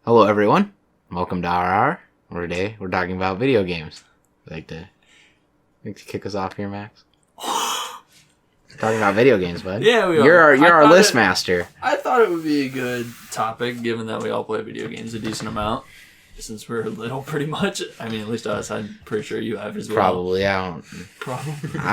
Hello, everyone. Welcome to our hour. Today we're talking about video games. Like to kick us off here, Max? Talking about video games, bud. Yeah, we are. You're our list master. I thought it would be a good topic, given that we all play video games a decent amount. Since we're little, pretty much. I mean, at least us. I'm pretty sure you have as well. Probably. I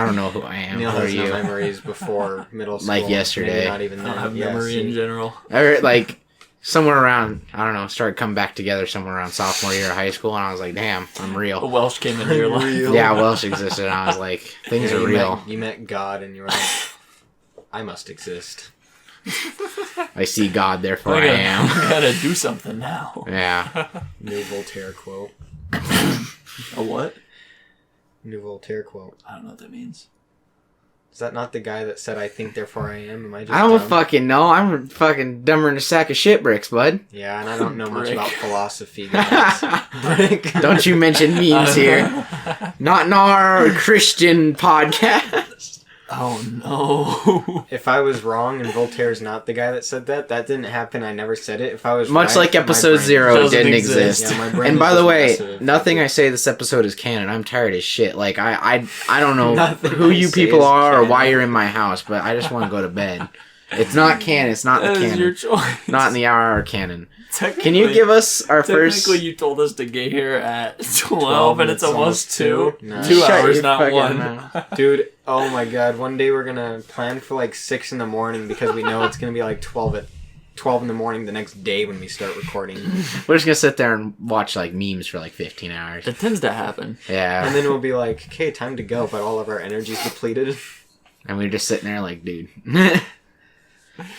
don't know who I am. Neil Who has are no you? memories before middle school. Like yesterday. Maybe not even I don't then. have Yeah, memory see. in general. Like somewhere around, I don't know, started coming back together somewhere around sophomore year of high school, and I was like, damn, I'm A real. Welsh came into your life. Real. Yeah, Welsh existed, and I was like, things Yeah, are you real. You met God and you were like, I must exist. I see God, therefore I I am. gotta do something now. Yeah. New Voltaire quote. A what? New Voltaire quote. I don't know what that means. Is that not the guy that said, I think, therefore I am? Am I just I don't dumb? fucking know. I'm fucking dumber than a sack of shit bricks, bud. Yeah, and I don't know much Brick. about philosophy, guys. Brick. Don't you mention memes here. Not in our Christian podcast. Oh no. If I was wrong and Voltaire's not the guy that said that didn't happen. I never said it. If I was Much right, like my episode brain- 0 doesn't didn't exist. exist. Yeah, my brain And by is the just way, massive. nothing I say this episode is canon. I'm tired as shit. Like, I don't know Nothing who I you say people is are or canon. why you're in my house, but I just want to go to bed. It's not canon. It's not in That the is your canon. choice. Not in the hour canon. Technically, Can you give us our Technically, first... you told us to get here at 12, and it's almost 2. No. 2 Shut hours, your not fucking 1. mouth. Dude, oh my god, one day we're gonna plan for like 6 in the morning because we know it's gonna be like 12 in the morning the next day when we start recording. We're just going to sit there and watch, like, memes for, like, 15 hours. That tends to happen. Yeah. And then we'll be like, okay, time to go, but all of our energy's depleted. And we're just sitting there like, dude.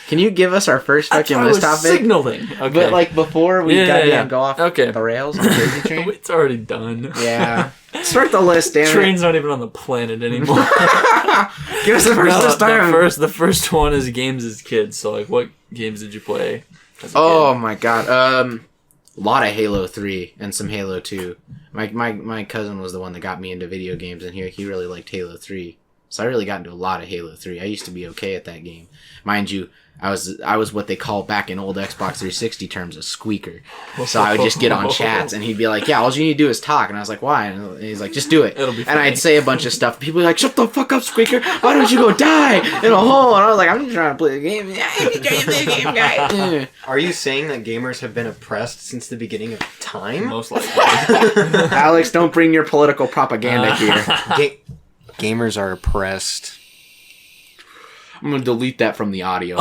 Can you give us our first That's fucking why I was list topic? signaling. Okay. But like before we goddamn go off Okay. the rails on the crazy train. It's already done. Yeah. Start the list, damn it. Train's not even on the planet anymore. Give us the first list time. The first one is games as kids. So, like, what games did you play as a Oh kid? my god. A lot of Halo 3 and some Halo 2. My cousin was the one that got me into video games, and he really liked Halo 3. So I really got into a lot of Halo 3. I used to be okay at that game. Mind you, I was what they call back in old Xbox 360 terms a squeaker. So I would just get on chats and he'd be like, yeah, all you need to do is talk. And I was like, why? And he's like, just do it. It'll be and funny. I'd say a bunch of stuff. People were like, shut the fuck up, squeaker. Why don't you go die in a hole? And I was like, I'm just trying to play the game. Yeah, I'm just trying to play the game, guy. Are you saying that gamers have been oppressed since the beginning of time? Most likely. Alex, don't bring your political propaganda here. Gamers are oppressed. I'm going to delete that from the audio.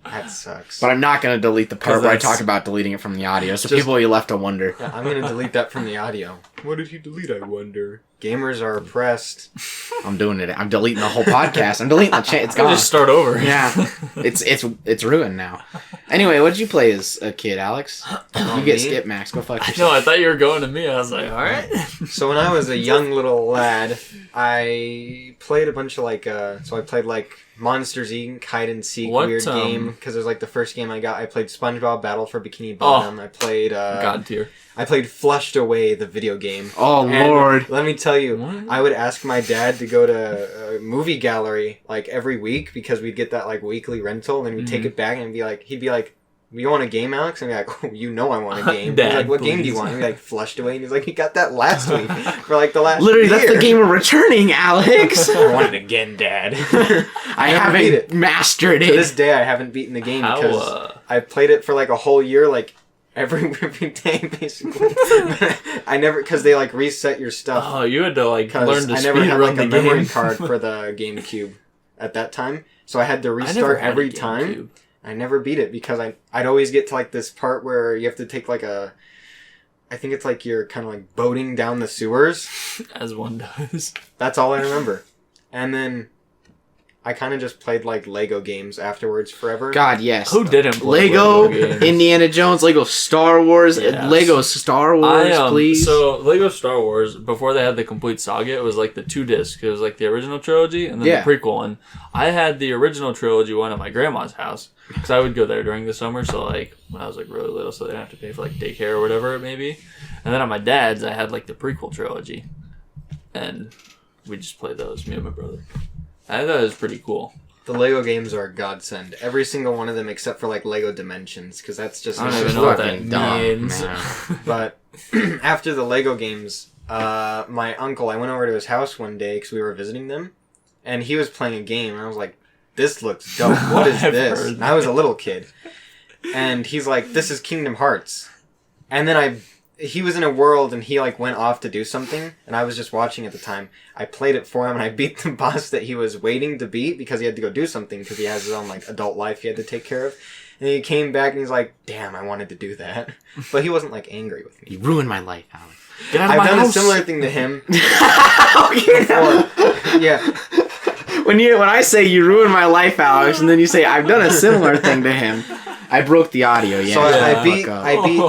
That sucks. But I'm not going to delete the part 'Cause where I that's- talk about deleting it from the audio. So Just- people will be left to wonder. Yeah, I'm gonna delete that from the audio. What did he delete, I wonder? Gamers are oppressed. I'm doing it. I'm deleting the whole podcast. I'm deleting the chat. It's I'll gone. just start over. Yeah, it's ruined now. Anyway, what did you play as a kid, Alex? You get me? skip, Max. Go fuck No, yourself. I thought you were going to me. I was like, all right. So when I was a young little lad, I played a bunch of so I played like Monsters Inc. hide and seek What, weird game because it was like the first game I got. I played SpongeBob Battle for Bikini Oh. Bottom. I played God tier. I played Flushed Away, the video game. Oh And Lord. let me tell you, What? I would ask my dad to go to a movie gallery like every week because we'd get that like weekly rental, and then we'd take it back and he'd be like, "You want a game, Alex?" And I'd be like, "Oh, you know I want a game." Dad, He's like, "What game do you please. want?" And I'd be like, Flushed Away. And he's like, "You got that last week for like the last Literally, year." that's the game we're returning, Alex. I want it again, Dad. I never beat haven't it. mastered To this it. day, I haven't beaten the game How, because I played it for like a whole year, like every day, basically. I never, because they like reset your stuff. Oh, you had to like learn Because to I never speed had run like a the memory game. card for the GameCube at that time, so I had to I never restart had a every time. GameCube. I never beat it because I'd always get to like this part where you have to take like I think it's like you're kind of like boating down the sewers. As one does. That's all I remember. And then I kind of just played like Lego games afterwards forever. God, yes. Who didn't play Lego, games? Indiana Jones, Lego Star Wars, Yes. Lego Star Wars, please. So Lego Star Wars, before they had the complete saga, it was like the 2 disc. It was like the original trilogy and then Yeah. the prequel one. I had the original trilogy one at my grandma's house because I would go there during the summer. So like when I was like really little, so they didn't have to pay for like daycare or whatever it may be. And then at my dad's, I had like the prequel trilogy, and we just played those, me and my brother. I thought it was pretty cool. The Lego games are a godsend. Every single one of them except for like Lego Dimensions, because that's just... I don't even know what that fucking dumb, means. man. But after the Lego games, my uncle, I went over to his house one day because we were visiting them, and he was playing a game, and I was like, this looks dope. What is I've this? heard And I was a little kid. And he's like, this is Kingdom Hearts. And then he was in a world and he like went off to do something, and I was just watching at the time. I played it for him and I beat the boss that he was waiting to beat because he had to go do something because he has his own like adult life he had to take care of. And he came back and he's like, damn, I wanted to do that. But he wasn't like angry with me. You ruined my life, Alex. Get out of I've my done house. a similar thing to him Okay. before. Yeah. When I say you ruined my life, Alex, and then you say I've done a similar thing to him, I broke the audio. Yeah. So Yeah. I beat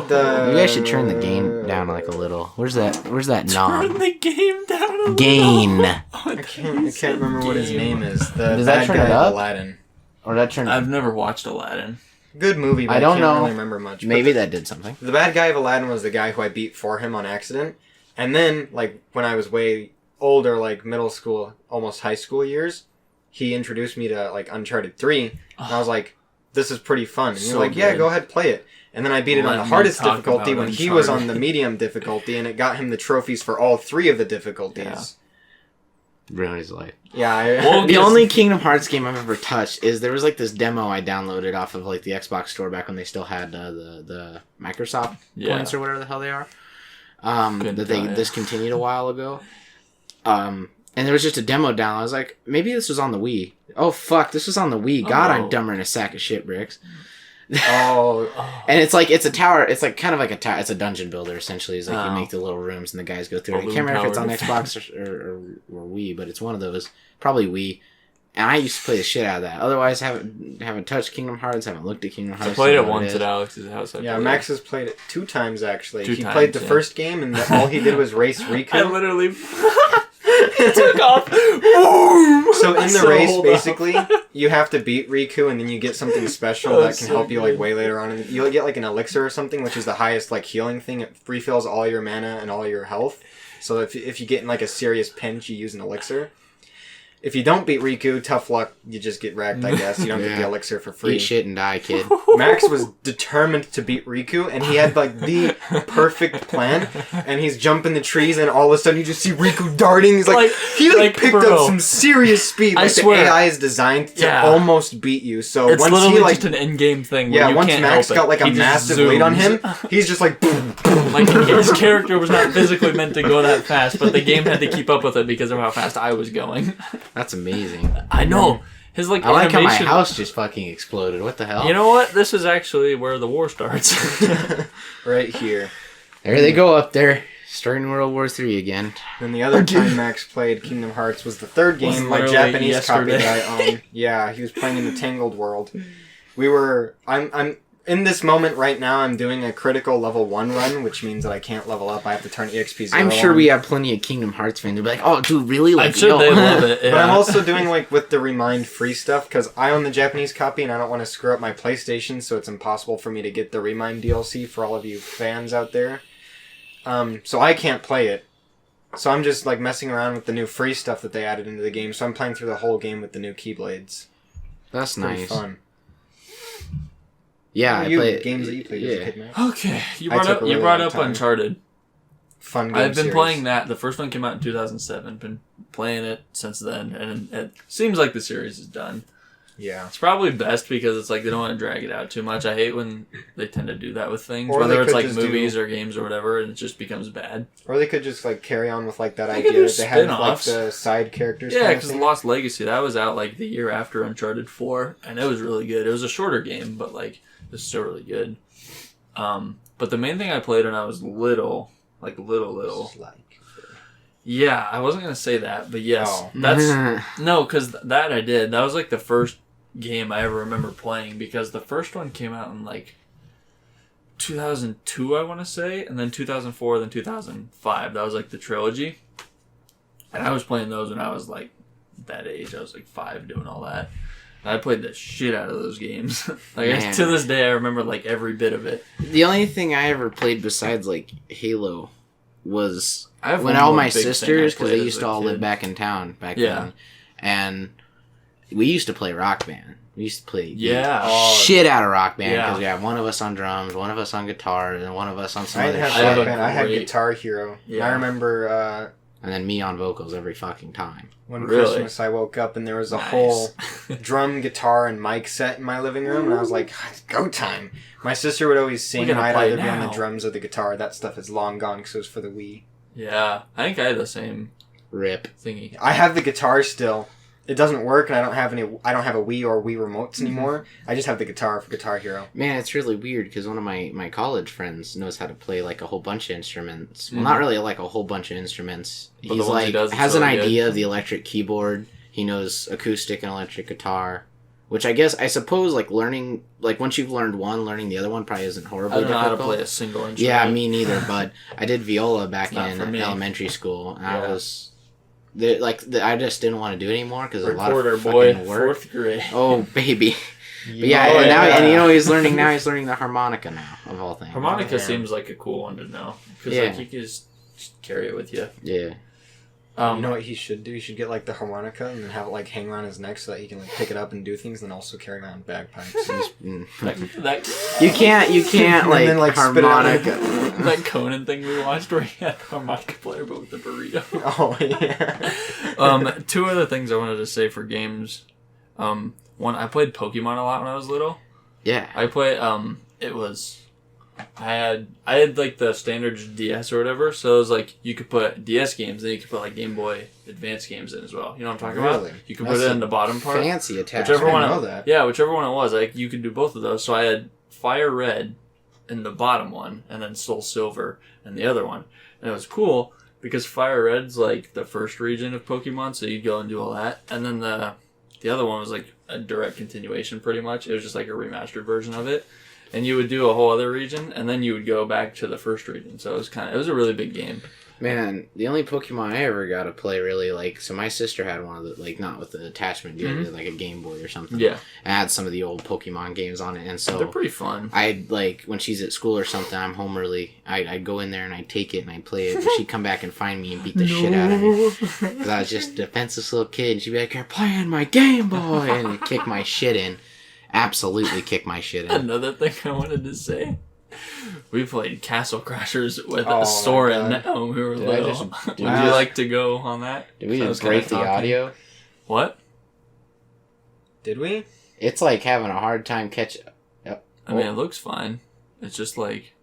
the... You guys should turn the game down like a little. Where's that Turn knob? the game down a little. Gain. I can't remember what his name is. The Does that bad turn guy it of up? Aladdin. Or that turn? I've never watched Aladdin. Good movie, but I don't can't know. really remember much. But Maybe that did something. the bad guy of Aladdin was the guy who I beat for him on accident. And then, like, when I was way older, like middle school, almost high school years, he introduced me to, like, Uncharted 3. And I was like, this is pretty fun. And you're So like, yeah, good. go ahead, play it. And then I beat it on Let the me hardest talk difficulty about when he was Uncharted. on the medium difficulty, and it got him the trophies for all 3 of the difficulties. Ruined his life. Yeah, Well, The Yes. only Kingdom Hearts game I've ever touched is there was like this demo I downloaded off of like the Xbox store back when they still had the Microsoft Yeah. points or whatever the hell they are. Couldn't That they tell ya. discontinued a while ago. And there was just a demo down. I was like, maybe this was on the Wii. Oh fuck, this was on the Wii. God, I'm Oh. dumber than a sack of shit bricks. Oh, And it's like it's a tower. It's like kind of like a tower. It's a dungeon builder essentially. It's like Oh. you make the little rooms and the guys go through. it. I Balloon can't remember if it's on tower Xbox or Wii, but it's one of those. Probably Wii. And I used to play the shit out of that. Otherwise, haven't touched Kingdom Hearts. Haven't looked at Kingdom I Hearts. played don't it know what once is. at Alex's house. yeah, Max has played it 2 times, actually. Two he played times, the yeah. first game, and all he did was race Riku. I literally took off. So in the So race, hold on. basically, you have to beat Riku, and then you get something special Oh, that can so help you like good. way later on. And you'll get like an elixir or something, which is the highest like healing thing. It refills all your mana and all your health. So if you get in like a serious pinch, you use an elixir. If you don't beat Riku, tough luck. You just get wrecked, I guess. You don't get the Yeah. elixir for free. Eat shit and die, kid. Max was determined to beat Riku, and he had like the perfect plan. And he's jumping the trees, and all of a sudden you just see Riku darting. He's like he picked bro. up some serious speed. I Like swear. the AI is designed to Yeah. almost beat you. So It's once literally he like just an in-game thing. Where yeah, you once can't Max help got it. like a He just massive weight on him, zooms. he's just like Like his character was not physically meant to go that fast, but the game had to keep up with it because of how fast I was going. That's amazing. I know. His like I like how my animation. house just fucking exploded. What the hell? You know what? This is actually where the war starts. right here. There they go up there, starting World War III again. Then the other time Max played Kingdom Hearts was the third Was game, my literally Japanese copy yesterday. that I own. Yeah, he was playing in the Tangled World. I'm in this moment right now. I'm doing a critical level 1 run, which means that I can't level up. I have to turn EXP 0 I'm sure on. we have plenty of Kingdom Hearts fans who'll be like, "Oh, dude, really?" Like, I'm sure yo. they love it. Yeah. But I'm also doing like with the remind free stuff because I own the Japanese copy and I don't want to screw up my PlayStation, so it's impossible for me to get the remind DLC for all of you fans out there. So I can't play it. So I'm just like messing around with the new free stuff that they added into the game. So I'm playing through the whole game with the new Keyblades. That's Pretty nice. fun. Yeah, What I are you play games that you played as a Yeah. kid, Max? Okay, you I brought took up a really you brought long up time. Uncharted. Fun game I've been series. playing that. The first one came out in 2007. Been playing it since then, and it seems like the series is done. Yeah. It's probably best because it's like they don't want to drag it out too much. I hate when they tend to do that with things, Or they whether it's could like just movies do- or games or whatever, and it just becomes bad. Or they could just like carry on with like that They could idea do that they had with, like spin-offs. the side characters. Yeah, kind of because thing. Lost Legacy that was out like the year after Uncharted 4, and it was really good. It was a shorter game, but like it was still really good. But the main thing I played when I was little, like little. Yeah, I wasn't gonna say that, but yes, Oh. that's no, because that I did. That was like the first game I ever remember playing because the first one came out in like 2002, I want to say, and then 2004, then 2005. That was like the trilogy, and I was playing those when I was like that age. I was like 5 doing all that. And I played the shit out of those games. Like Man. to this day, I remember like every bit of it. The only thing I ever played besides like Halo was I have when one all more my big thing I sisters, because played they as used a to all kid. live back in town back Yeah. then, and we used to play Rock Band. We used to play Yeah. shit out of Rock Band Yeah. because we had one of us on drums, one of us on guitar, and one of us on some I other didn't shit. have Rock a Band. I had great- Guitar Hero. Yeah. I remember And then me on vocals every fucking time. one Really? Christmas I woke up and there was a Nice. whole drum, guitar, and mic set in my living room, and I was like, it's go time. My sister would always sing, We're and gonna I'd play either be on the now. drums or the guitar. That stuff is long gone because it was for the Wii. Yeah, I think I had the same Rip. thingy. I have the guitar still. It doesn't work, and I don't have a Wii or Wii remotes Mm-hmm. anymore. I just have the guitar for Guitar Hero. Man, it's really weird because one of my college friends knows how to play like a whole bunch of instruments. Well, Mhm. not really like a whole bunch of instruments. But the He's ones he like does, it's has an really idea good. of the electric keyboard. He knows acoustic and electric guitar, which I suppose like learning like once you've learned one, learning the other one probably isn't horribly I don't know how to difficult. play a single instrument. Yeah, me neither. But I did viola back It's not for in me. elementary school, and Yeah. I was I just didn't want to do it anymore because a lot Recorder of boy, fucking work. 4th grade. Oh baby. But yeah, Oh, and now yeah. and you know he's learning the harmonica now of all things. Harmonica Yeah. seems like a cool one to know because Yeah. like you can just carry it with you. Yeah. You know what he should do? He should get like the harmonica and then have it like hang around his neck so that he can like pick it up and do things, and also carry around bagpipes. Mm. that You can't And like, then, like, spit it out. harmonica. that Conan thing we watched where he had the harmonica player but with the burrito. Oh yeah. Two other things I wanted to say for games. One, I played Pokemon a lot when I was little. Yeah. I play I had like the standard DS or whatever, so it was like you could put DS games, then you could put like Game Boy Advance games in as well. You know what I'm talking Really? about? You could That's put it in a the bottom part. Fancy attachment. Whichever I one. didn't know that. Yeah, whichever one it was, like you could do both of those. So I had Fire Red in the bottom one, and then Soul Silver in the other one, and it was cool because Fire Red's like the first region of Pokemon, so you'd go and do all that, and then the other one was like a direct continuation, pretty much. It was just like a remastered version of it. And you would do a whole other region, and then you would go back to the first region. So it was a really big game. Man, the only Pokemon I ever got to play really like so my sister had one of the like not with the attachment deal, Mhm. like a Game Boy or something. Yeah, I had some of the old Pokemon games on it, and so they're pretty fun. I'd like when she's at school or something, I'm home early. I'd go in there and I'd take it and I'd play it. And she'd come back and find me and beat the shit out of me because I was just a defenseless little kid. And she'd be like, "You're playing my Game Boy," and kick my shit in. Absolutely kick my shit in. Another thing I wanted to say. We played Castle Crashers with Oh my Soren God. when we were Did I little. just- Would did you we- like to go on that? Did we That just was kinda break the talking. audio? What? Did we? It's like having a hard time catching. I mean, it looks fine. It's just like...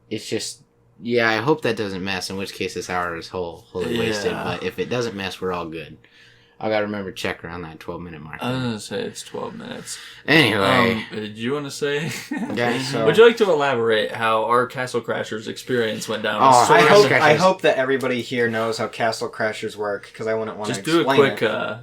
It's just, yeah. I hope that doesn't mess. In which case, this hour is wholly wasted. Yeah. But if it doesn't mess, we're all good. I gotta remember to check around that 12-minute mark. I was going to say it's 12 minutes. Anyway, Did you want to say? okay. so- Would you like to elaborate how our Castle Crashers experience went down? Oh, with I Castle Soren? hope, Crashers. I hope that everybody here knows how Castle Crashers work, because I wouldn't want to Just do a explain quick... it.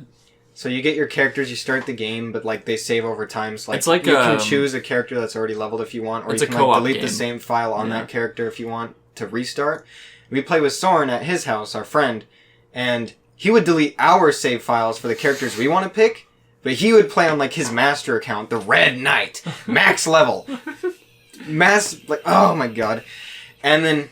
So you get your characters, you start the game, but like they save over time. So It's like, you can um, choose a character that's already leveled if you want, or it's you a can like, co-op delete game. the same file on Yeah. that character if you want to restart. We play with Soren at his house, our friend, and he would delete our save files for the characters we want to pick, but he would play on like his master account, the Red Knight, max level, like oh my god, and then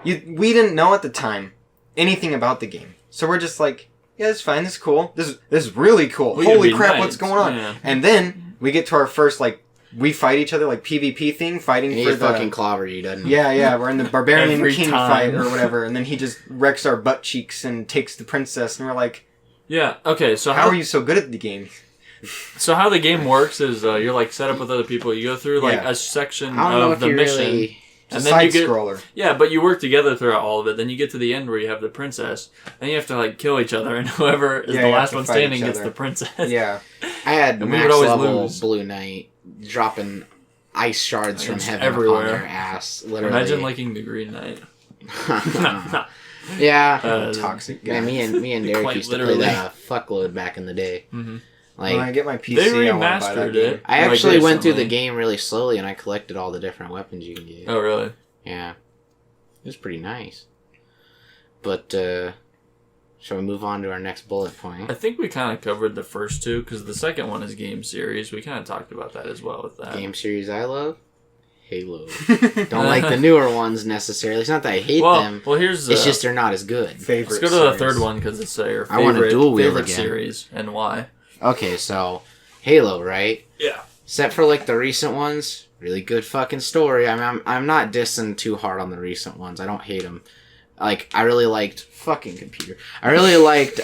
we didn't know at the time anything about the game, so we're just like. Yeah, it's fine. This is cool. This is really cool. We could Holy be crap, knights. what's going on? Yeah. And then we get to our first like we fight each other like PvP thing, fighting and for he the fucking clobber you, doesn't he? yeah. We're in the barbarian Every king time. fight or whatever, and then he just wrecks our butt cheeks and takes the princess, and we're like, Yeah, okay, so how are you so good at the game? So how the game works is you're like set up with other people. You go through like Yeah. a section I don't know of if the you mission. really. It's And a then you side get- scroller. Yeah, but you work together throughout all of it. Then you get to the end where you have the princess, and you have to like kill each other, and whoever is Yeah, the you have last to one fight standing each gets other. the princess. Yeah, I had And we would max always level lose. Blue Knight dropping ice shards from It's heaven everywhere. on their ass. Literally. Imagine liking the Green Knight. yeah. toxic guy. Yeah, me and Derek Quite used to literally. play that a fuckload back in the day. Mhm. Like when I get my PC, They I want to buy that remastered game. it. I like, actually went through the recently. game really slowly, and I collected all the different weapons you can get. Oh, really? Yeah, it was pretty nice. But shall we move on to our next bullet point? I think we kind of covered the first two because the second one is game series. We kind of talked about that as well with that. Game series I love, Halo. Don't like the newer ones necessarily. It's not that I hate them. Well, here's It's just they're not as good. Favorite. let's go to the series. third one because it's your I want a favorite, dual wheel favorite again. series and why. Okay, so Halo, right? Yeah. Except for like the recent ones, really good fucking story. I'm not dissing too hard on the recent ones. I don't hate them. Like I really liked fucking computer. I really liked.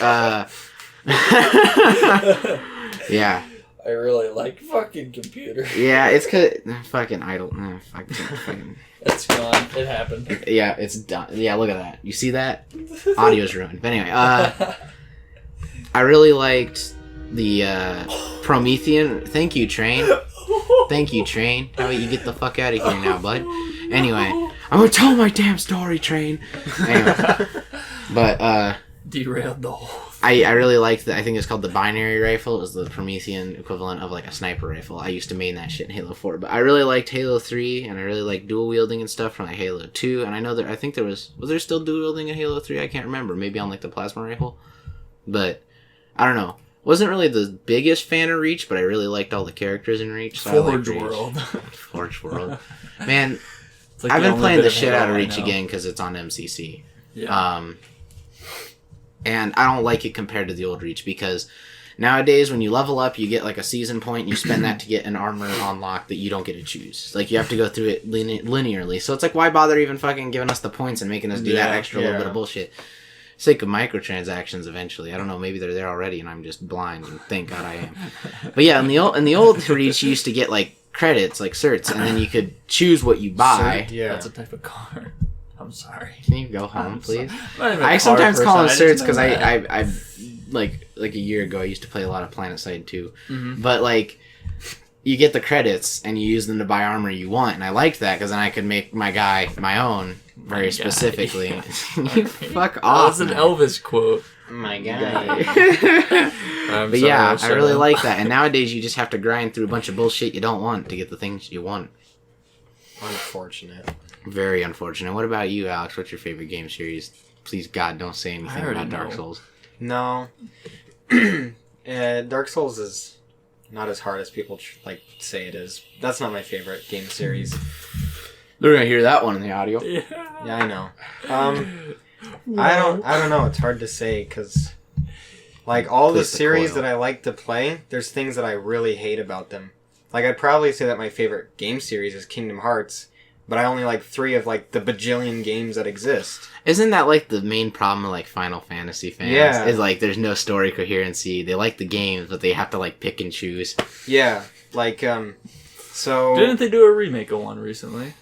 Yeah. I really like fucking computer. Yeah, it's cause fucking idle. Fucking. It's gone. It happened. Yeah, it's done. Yeah, look at that. You see that? Audio's ruined. But anyway, I really liked the Promethean. Thank you, Train. Thank you, Train. How about you get the fuck out of here now, bud? Anyway, I'm gonna tell my damn story, Train. Anyway, but derailed the whole thing. I really liked I think it's called the binary rifle. It was the Promethean equivalent of like a sniper rifle. I used to main that shit in Halo 4. But I really liked Halo 3, and I really liked dual wielding and stuff from like Halo 2. And I know I think there was there still dual wielding in Halo 3? I can't remember. Maybe on like the plasma rifle. But I don't know. Wasn't really the biggest fan of Reach, but I really liked all the characters in Reach. So Forge World. Forge World. Man, Like I've been playing the shit out of Halo I Reach know. again because it's on MCC. Yeah. And I don't like it compared to the old Reach because nowadays when you level up, you get like a season point. You spend that to get an armor unlock that you don't get to choose. Like you have to go through it linearly. So it's like, why bother even fucking giving us the points and making us do that extra little bit of bullshit? Sake of microtransactions eventually. I don't know, maybe they're there already and I'm just blind and thank God I am. But yeah, in the old Reach you used to get like credits, like certs, and then you could choose what you buy. Yeah. That's a type of car. I'm sorry. Can you go home, please? I I sometimes call them certs because I I like a year ago I used to play a lot of PlanetSide 2. Mm-hmm. But like you get the credits and you use them to buy armor you want, and I liked that because then I could make my guy my own very specifically. You fuck off. That's an man. Elvis quote. My God. But yeah, I really like that. And nowadays you just have to grind through a bunch of bullshit you don't want to get the things you want. Unfortunate. Very unfortunate. What about you, Alex? What's your favorite game series? Please, God, don't say anything already about Dark know. Souls. No. Dark Souls is not as hard as people say it is. That's not my favorite game series. They're gonna hear that one in the audio. Yeah. Yeah, I know. I don't know. It's hard to say because, like, all the Please, the series coil. that I like to play, there's things that I really hate about them. Like, I'd probably say that my favorite game series is Kingdom Hearts, but I only like 3 of like the bajillion games that exist. Isn't that like the main problem with like Final Fantasy fans? Yeah. Is like there's no story coherency. They like the games, but they have to like pick and choose. Yeah, like so Didn't they do a remake of one recently?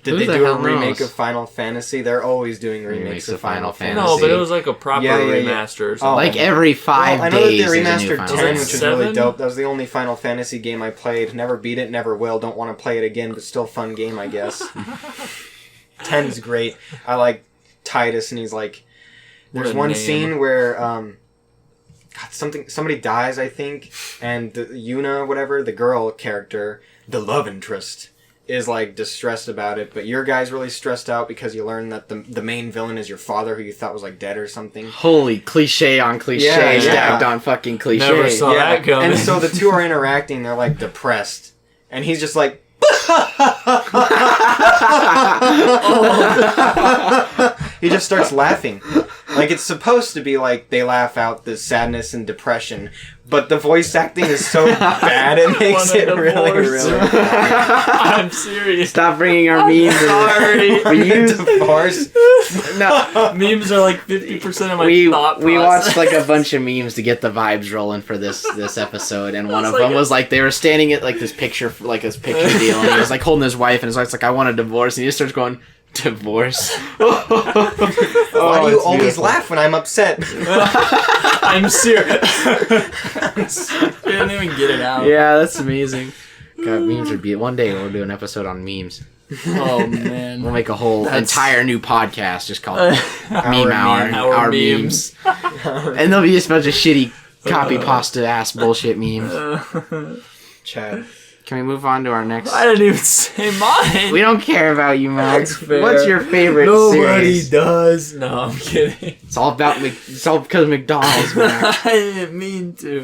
did Who they the do a hell remake knows? of Final Fantasy? They're always doing remakes of Final Fantasy. No, but it was like a proper Yeah, yeah, yeah. remaster or Oh. something. Like every 5 Well, I know that days. they there's a new remastered Final 10, Fantasy. which is really 7? dope. That was the only Final Fantasy game I played. Never beat it, never will. Don't want to play it again, but still fun game, I guess. 10's great. I like Titus, and he's like... What There's a one name. scene where... God, somebody dies, I think, and Yuna, whatever, the girl character, the love interest, is like distressed about it, but your guy's really stressed out because you learn that the main villain is your father, who you thought was like dead or something. Holy cliche on cliche Yeah, stacked yeah. on fucking cliche. Never saw that coming. And so the two are interacting, they're like depressed. And he's just like he just starts laughing. Like it's supposed to be like they laugh out the sadness and depression, but the voice acting is so bad it makes it really, really I'm serious. Stop bringing our memes. Sorry. We use divorce. no. Memes are like 50% of my We thought we process. watched like a bunch of memes to get the vibes rolling for this episode, and one of like them was like they were standing at like this picture deal, and he was like holding his wife, and his wife's like, "I want a divorce," and he just starts going, "Divorce." Why do you always laugh when I'm upset? I'm serious. I didn't even get it out. Yeah, that's amazing. God, memes would be one day we'll do an episode on memes. Oh man. We'll make a whole That's- entire new podcast just called Meme Hour Hour. Our memes. And there'll be just a bunch of shitty copy pasta ass bullshit memes. Chad. Can we move on to our next? I didn't even say mine. We don't care about you, Max. That's fair. What's your favorite Nobody series? does. No, I'm kidding. It's all about it's all because of McDonald's, Max. I didn't mean to.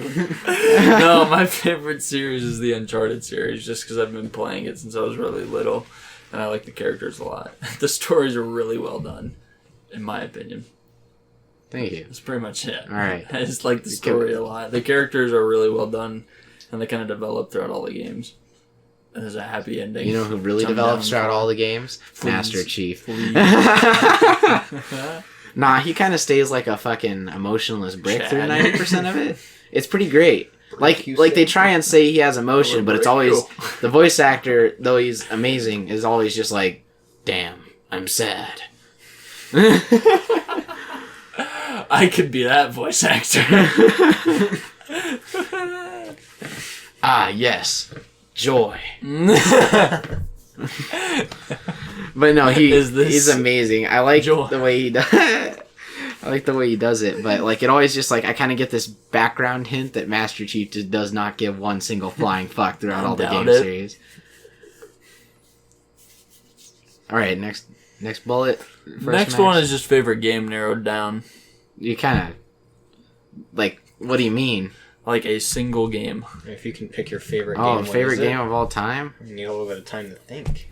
No, my favorite series is the Uncharted series, just because I've been playing it since I was really little, and I like the characters a lot. The stories are really well done, in my opinion. Thank you. That's pretty much it. All right. I just like the story a lot. The characters are really well done, and they kind of develop throughout all the games. There's a happy ending. You know who really develops throughout all the games? Please. Master Chief. Please. Nah, he kind of stays like a fucking emotionless brick through 90% of it. It's pretty great. Like they try and say he has emotion, but it's always the voice actor, though he's amazing, is always just like, damn, I'm sad. I could be that voice actor. Ah, yes. Joy. But no, he's amazing. I like the way he does I like the way he does it, but like it always just like I kind of get this background hint that Master Chief just does not give one single flying fuck throughout all the game series. All right, next bullet. Next one is just favorite game narrowed down. You kind of like, what do you mean? Like a single game. If you can pick your favorite game. Oh, favorite game of all time? You need a little bit of time to think.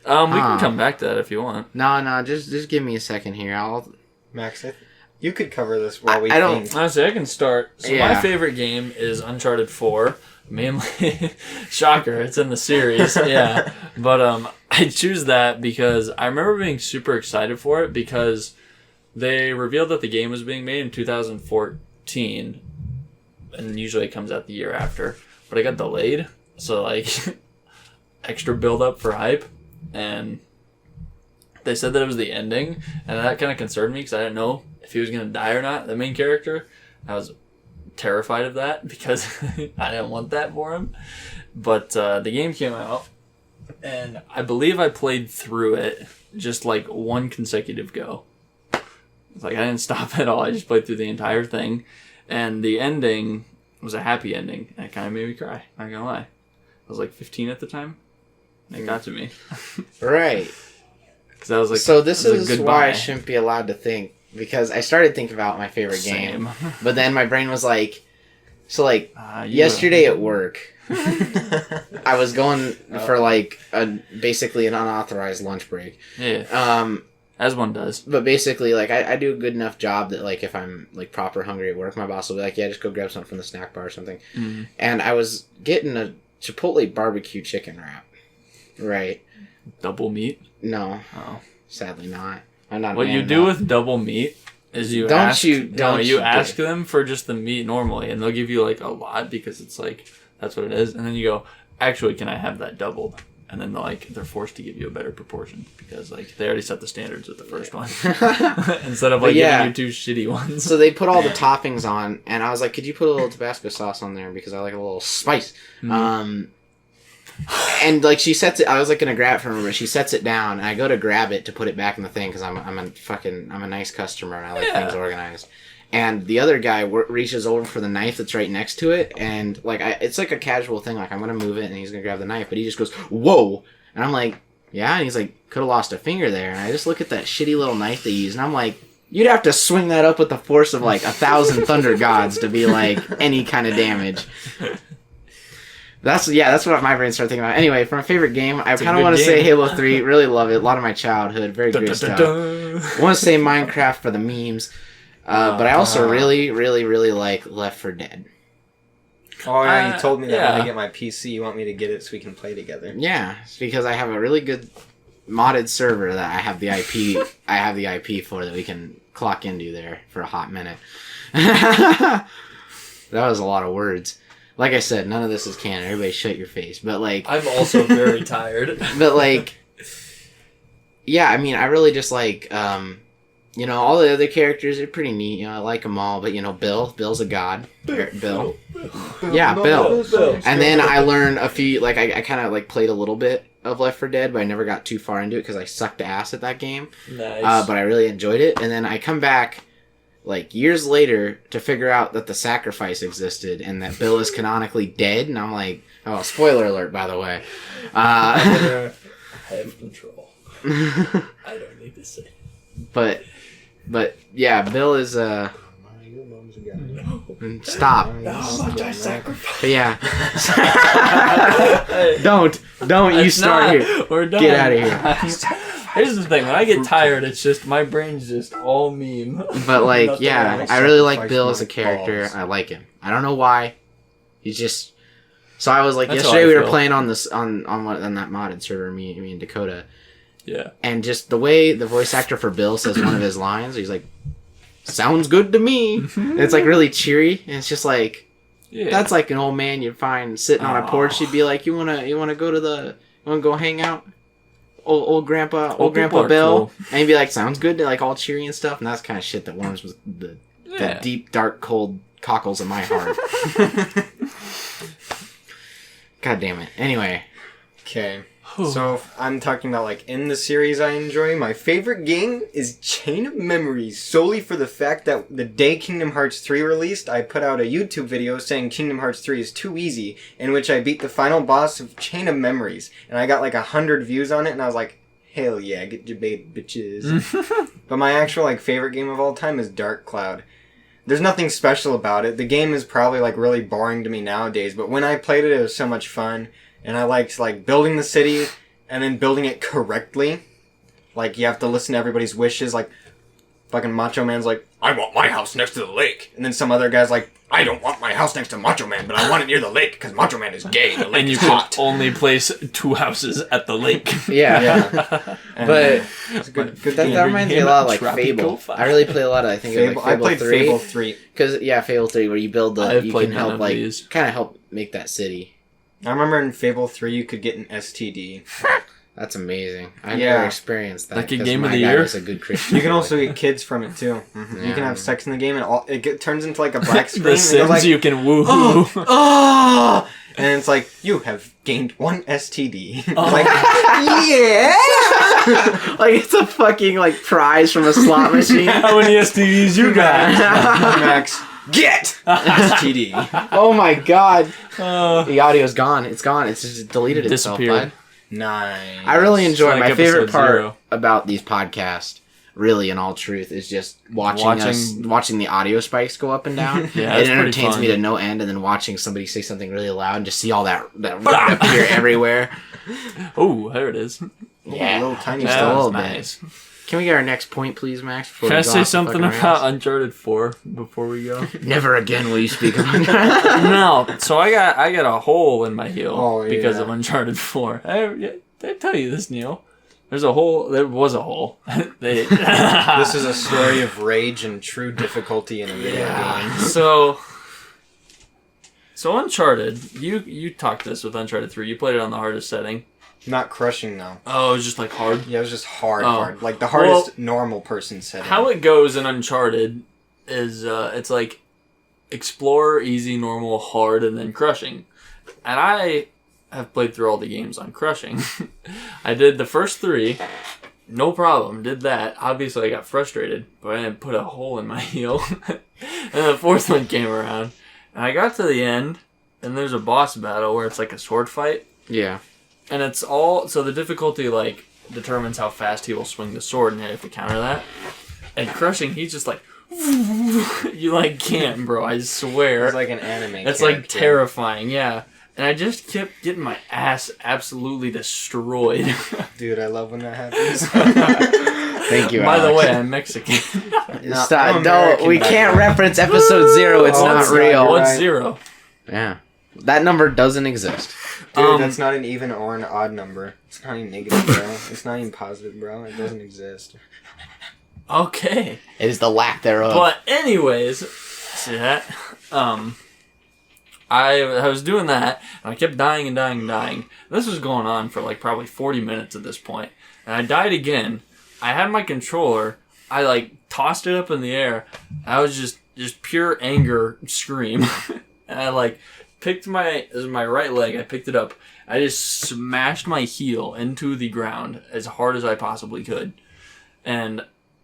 We can come back to that if you want. No, just give me a second here. Max, you could cover this while we think. Honestly, I can start. So my favorite game is Uncharted 4. Mainly, shocker, it's in the series, yeah. But I choose that because I remember being super excited for it because they revealed that the game was being made in 2014, and usually it comes out the year after. But it got delayed, so like extra build up for hype, and they said that it was the ending, and that kind of concerned me because I didn't know if he was going to die or not, the main character. I was terrified of that because I didn't want that for him. But the game came out, and I believe I played through it just like one consecutive go. It's like I didn't stop at all. I just played through the entire thing, and the ending was a happy ending, and it kind of made me cry. Not gonna lie, I was like 15 at the time, and it got to me. Right. Because I was like, so this is why I shouldn't be allowed to think, because I started thinking about my favorite game, but then my brain was like, yesterday at work, I was going for like basically an unauthorized lunch break. Yeah. As one does. But basically, like, I do a good enough job that, like, if I'm, like, proper hungry at work, my boss will be like, yeah, just go grab something from the snack bar or something. Mm-hmm. And I was getting a Chipotle barbecue chicken wrap. Right. Double meat? No. Oh. Sadly not. I'm not. What you do with double meat is you ask them for just the meat normally, and they'll give you, like, a lot because it's, like, that's what it is. And then you go, actually, can I have that doubled? And then they're forced to give you a better proportion because like they already set the standards with the first one instead of like giving you two shitty ones. So they put all the toppings on, and I was like, "Could you put a little Tabasco sauce on there because I like a little spice?" Mm-hmm. And like she sets it, I was like gonna grab it from her, but she sets it down, and I go to grab it to put it back in the thing because I'm a nice customer and I like things organized. And the other guy reaches over for the knife that's right next to it, and like it's like a casual thing. Like I'm gonna move it, and he's gonna grab the knife, but he just goes, "Whoa!" And I'm like, "Yeah." And he's like, "Could have lost a finger there." And I just look at that shitty little knife they use, and I'm like, "You'd have to swing that up with the force of like 1,000 thunder gods to be like any kind of damage." That's what my brain started thinking about. Anyway, for my favorite game, I kind of want to say Halo 3. Really love it. A lot of my childhood. Very great stuff. I want to say Minecraft for the memes. But I also really, really, really like Left 4 Dead. Oh, yeah, you told me that when I get my PC, you want me to get it so we can play together. Yeah, it's because I have a really good modded server that I have the IP for that we can clock into there for a hot minute. That was a lot of words. Like I said, none of this is canon. Everybody shut your face. But like, I'm also very tired. But like, yeah, I mean, I really just like. You know, all the other characters are pretty neat. You know, I like them all. But, you know, Bill's a god. Bill. Yeah, Bill. And then I learned a few, like, I kind of, like, played a little bit of Left 4 Dead, but I never got too far into it because I sucked ass at that game. Nice. But I really enjoyed it. And then I come back, like, years later to figure out that the sacrifice existed and that Bill is canonically dead. And I'm like, oh, spoiler alert, by the way. I have control. I don't need to say. But yeah, Bill is stop. But yeah. don't you start here. We're done. Get out of here. Here's the thing: when I get tired, it's just my brain's just all meme. But like, Nothing yeah, else. I really like Sacrifice Bill my as a character. balls. I like him. I don't know why. He's just. So I was like, That's how yesterday I we were feel. playing on this on that modded server, me and Dakota, Yeah. and just the way the voice actor for Bill says one of his lines, he's like, "Sounds good to me." And it's like really cheery, and it's just like. Yeah. That's like an old man you'd find sitting on a porch. He'd be like, "You wanna go hang out, old Grandpa Old people are Bill?" cool. And he'd be like, "Sounds good," like all cheery and stuff. And that's kind of shit that warms with the deep, dark, cold cockles of my heart. God damn it. Anyway, Okay. So if I'm talking about like in the series I enjoy, my favorite game is Chain of Memories, solely for the fact that the day Kingdom Hearts 3 released, I put out a YouTube video saying Kingdom Hearts 3 is too easy, in which I beat the final boss of Chain of Memories, and I got like 100 views on it, and I was like, hell yeah, get your bait, bitches. But my actual like favorite game of all time is Dark Cloud. There's nothing special about it. The game is probably like really boring to me nowadays, but when I played it, it was so much fun. And I liked like building the city and then building it correctly. Like you have to listen to everybody's wishes. Like fucking Macho Man's like, I want my house next to the lake. And then some other guy's like, I don't want my house next to Macho Man, but I want it near the lake because Macho Man is gay. The lake And you is can hot. only place 2 houses at the lake. yeah. Yeah. And, But it's a good that game. reminds me a lot of like Tropical Fable. Fire. I really play a lot of, I think, Fable. of like I played Fable 3. Because, Fable 3, where you build I've you played can none help, of like, these. kind of help make that city. I remember in Fable 3 you could get an STD. That's amazing. I Yeah. never experienced that. Like a 'cause game of my the guy year? was a good Christian. You can boy. also get kids from it too. You Yeah. can have sex in the game and turns into like a black screen. The and Sims, you're like, you can woohoo. oh! And it's like, you have gained 1 STD. Oh. Like, yeah! Like, it's a fucking, like, prize from a slot machine. How many STDs you got? Max, get STD. Oh my god. Uh, The audio's gone. It's gone. It's just deleted itself, Disappeared. bud. Nice. I really enjoy like my favorite episode part 0. about these podcasts, really, in all truth, is just watching the audio spikes go up and down. Yeah, It it's pretty entertains fun. me to no end, and then watching somebody say something really loud and just see all that appear everywhere. Oh, there it is. Yeah. A little tiny Just a stuff. little nice. bit. Can we get our next point, please, Max? before Can we I go say off the something fucking about rails? Uncharted 4 before we go? Never again will you speak of it. No. So I got a hole in my heel Oh, because yeah. of Uncharted 4. Did I tell you this, Neil? There was a hole. They- This is a story of rage and true difficulty in a video game. So Uncharted, you talked this with Uncharted 3. You played it on the hardest setting. Not crushing though. Oh, it was just like hard. Yeah, it was just hard, Oh. hard. Like the hardest normal person setting. How it goes in Uncharted is it's like explore, easy, normal, hard, and then crushing. And I have played through all the games on crushing. I did the first 3, no problem, did that. Obviously I got frustrated, but I didn't put a hole in my heel. And the 4th one came around, and I got to the end, and there's a boss battle where it's like a sword fight. Yeah. And it's all, so the difficulty, like, determines how fast he will swing the sword, and you have to counter that. And crushing, he's just like, you, like, can't, bro, I swear. It's like an anime. It's, like, character. terrifying, yeah. And I just kept getting my ass absolutely destroyed. Dude, I love when that happens. Thank you, By the Alex. way, I'm Mexican. Stop. I'm Don't. American, We by can't the way. reference episode 0. It's Oh, not it's real. not. What's Right. 0? Yeah. That number doesn't exist. Dude, that's not an even or an odd number. It's not even negative, bro. It's not even positive, bro. It doesn't exist. Okay. It is the lack thereof. But anyways, see that? I was doing that, and I kept dying and dying and dying. This was going on for like probably 40 minutes at this point, and I died again. I had my controller. I like tossed it up in the air. I was just pure anger scream, and I like picked my right leg. I picked it up. I just smashed my heel into the ground as hard as I possibly could, and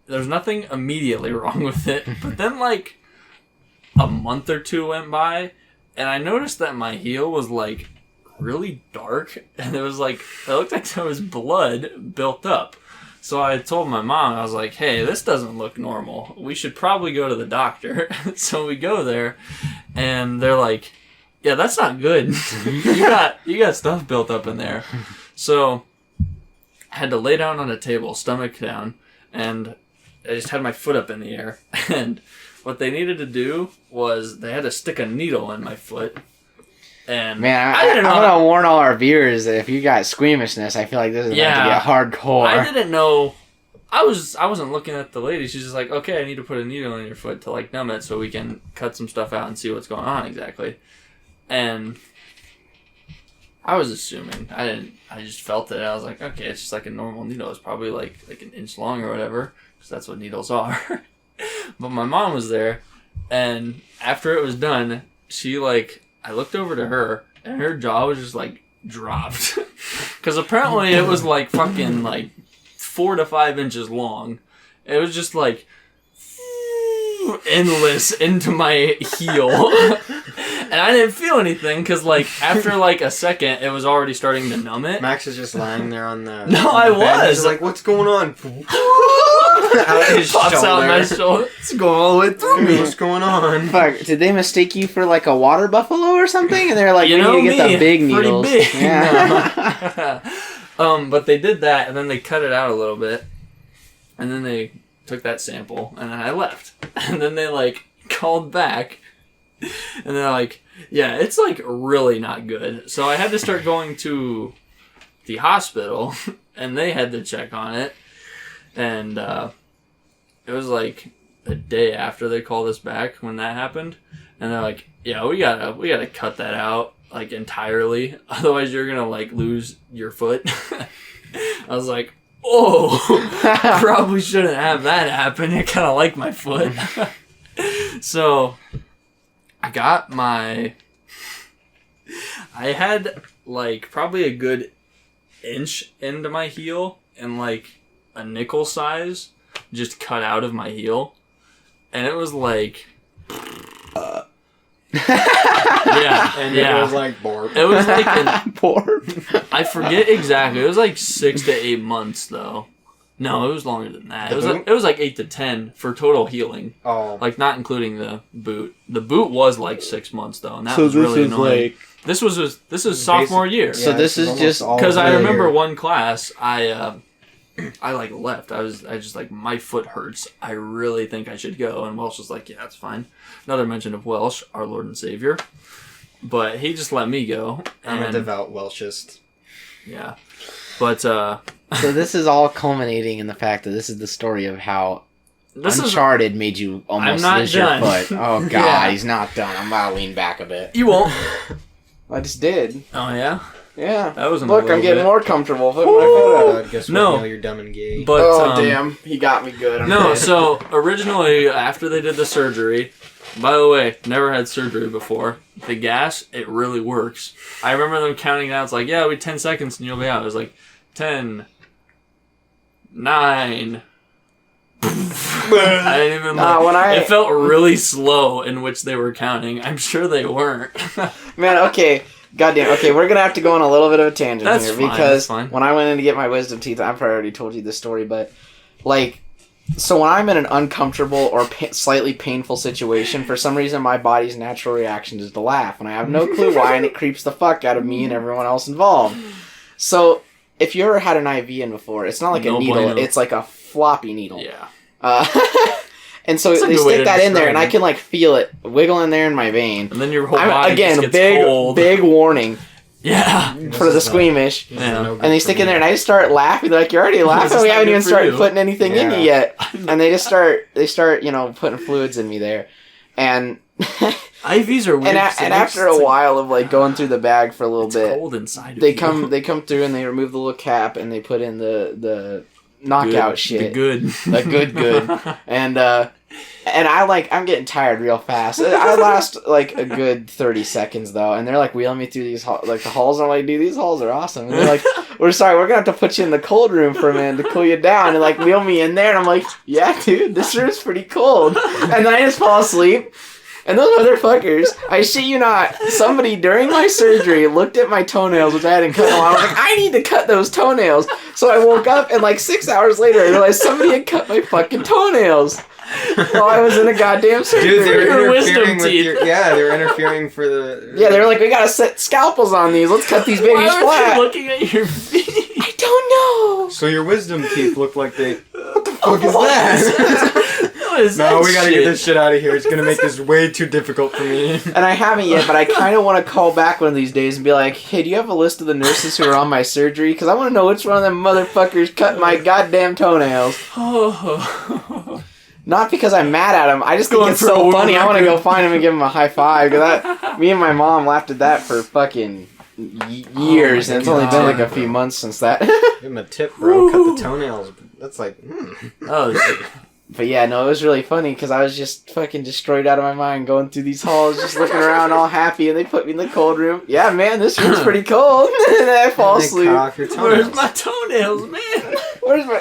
there's nothing immediately wrong with it. But then like a month or 2 went by, and I noticed that my heel was like really dark, and it was like it looked like there was blood built up. So I told my mom, I was like, hey, this doesn't look normal. We should probably go to the doctor. So we go there, and they're like, yeah, that's not good. you got stuff built up in there. So I had to lay down on a table, stomach down, and I just had my foot up in the air. And what they needed to do was they had to stick a needle in my foot. And Man, I'm gonna warn all our viewers that if you got squeamishness, I feel like this is about to get hardcore. I didn't know. I wasn't looking at the lady. She's just like, okay, I need to put a needle in your foot to like numb it so we can cut some stuff out and see what's going on exactly. And I was assuming. I just felt it. I was like, okay, it's just like a normal needle. It's probably like an inch long or whatever, because that's what needles are. But my mom was there, and after it was done, she like, I looked over to her, and her jaw was just like dropped, because apparently it was like fucking like 4 to 5 inches long. It was just like endless into my heel. And I didn't feel anything because, like, after like a second, it was already starting to numb it. Max is just lying there on the. No, I was. He's like, "What's going on?" Out his pops shoulder. Out my shoulder. It's going all the way through me. What's going on? Fuck! Did they mistake you for like a water buffalo or something? And they're like, "We need to get the big needles." Pretty big. Yeah. But they did that, and then they cut it out a little bit, and then they took that sample, and then I left, and then they like called back. And they're like, yeah, it's like really not good. So I had to start going to the hospital, and they had to check on it. And it was like a day after they called us back when that happened. And they're like, yeah, we gotta cut that out like entirely. Otherwise you're gonna like lose your foot. I was like, oh, probably shouldn't have that happen. I kind of like my foot. So I had like probably a good inch into my heel and like a nickel size just cut out of my heel. And it was like... It was like borp. It was like borp. I forget exactly. It was like 6 to 8 months though. No, it was longer than that. It was like 8 to 10 for total healing. Oh. Like, not including the boot. The boot was like 6 months, though, and that was really annoying. This is sophomore year. So this is just... Because I remember one class, I like left. I just like, my foot hurts. I really think I should go. And Welsh was like, yeah, that's fine. Another mention of Welsh, our Lord and Savior. But he just let me go. I'm a devout Welshist. Yeah. But, So this is all culminating in the fact that this is the story of how Uncharted made you almost lose your foot. Oh, God, yeah. He's not done. I'm about to lean back a bit. You won't. I just did. Oh, yeah? Yeah. That was Look, I'm getting more comfortable. Putting my foot up. Guess what? No, you're dumb and gay. But, damn. He got me good. So originally, after they did the surgery... By the way, never had surgery before. The gas, it really works. I remember them counting down. It's like, yeah, wait 10 seconds and you'll be out. It was like, 10, 9. I didn't even it felt really slow in which they were counting. I'm sure they weren't. Man, okay. Goddamn. Okay, we're going to have to go on a little bit of a tangent that's here. Fine, because that's fine. When I went in to get my wisdom teeth, I've already told you this story, but like... So when I'm in an uncomfortable or slightly painful situation, for some reason my body's natural reaction is to laugh, and I have no clue why, and it creeps the fuck out of me and everyone else involved. So if you ever had an IV in before, it's not like a needle, bueno. It's like a floppy needle. Yeah. And so they stick that in there, and I can like feel it wiggle in there in my vein. And then your whole body just gets cold. Big warning. Yeah. For the squeamish. Yeah. And they stick in there, and I just start laughing. They're like, you're already laughing? We haven't even started putting anything in you yet. And they start, putting fluids in me there. And... IVs are weird. And after a while of, like, going through the bag for a little bit... It's cold inside they come through, and they remove the little cap, and they put in the knockout shit. The good. And I'm getting tired real fast. I last like a good 30 seconds though, and they're like wheeling me through these the halls. And I'm like, dude, these halls are awesome. And they're like, we're gonna have to put you in the cold room for a minute to cool you down, and like wheel me in there. And I'm like, yeah, dude, this room's pretty cold. And then I just fall asleep. And those motherfuckers, I shit you not, somebody during my surgery looked at my toenails, which I hadn't cut in a while. I was like, I need to cut those toenails. So I woke up, and like 6 hours later, I realized somebody had cut my fucking toenails while I was in a goddamn surgery. Dude, they were interfering with your... Yeah, they were interfering for the... Yeah, they were like, we gotta set scalpels on these. Let's cut these babies flat. Why were you looking at your feet? I don't know. So your wisdom teeth look like they... What the fuck is that? What is No, that we gotta shit? get this shit out of here. It's gonna make this way too difficult for me. And I haven't yet, but I kind of want to call back one of these days and be like, hey, do you have a list of the nurses who are on my surgery? Because I want to know which one of them motherfuckers cut my goddamn toenails. Oh. Not because I'm mad at him. I just think Going it's for a so world funny. I want to record. go find him and give him a high five. Cause me and my mom laughed at that for fucking years, and it's only been like a few months since that. Give him a tip, bro. Cut the toenails. That's like... Oh, shit. But yeah, no, it was really funny because I was just fucking destroyed out of my mind going through these halls, just looking around all happy, and they put me in the cold room. Yeah, man, this room's pretty cold. And then I fall And they asleep. cock your Where's toenails. my toenails, man? Where's my...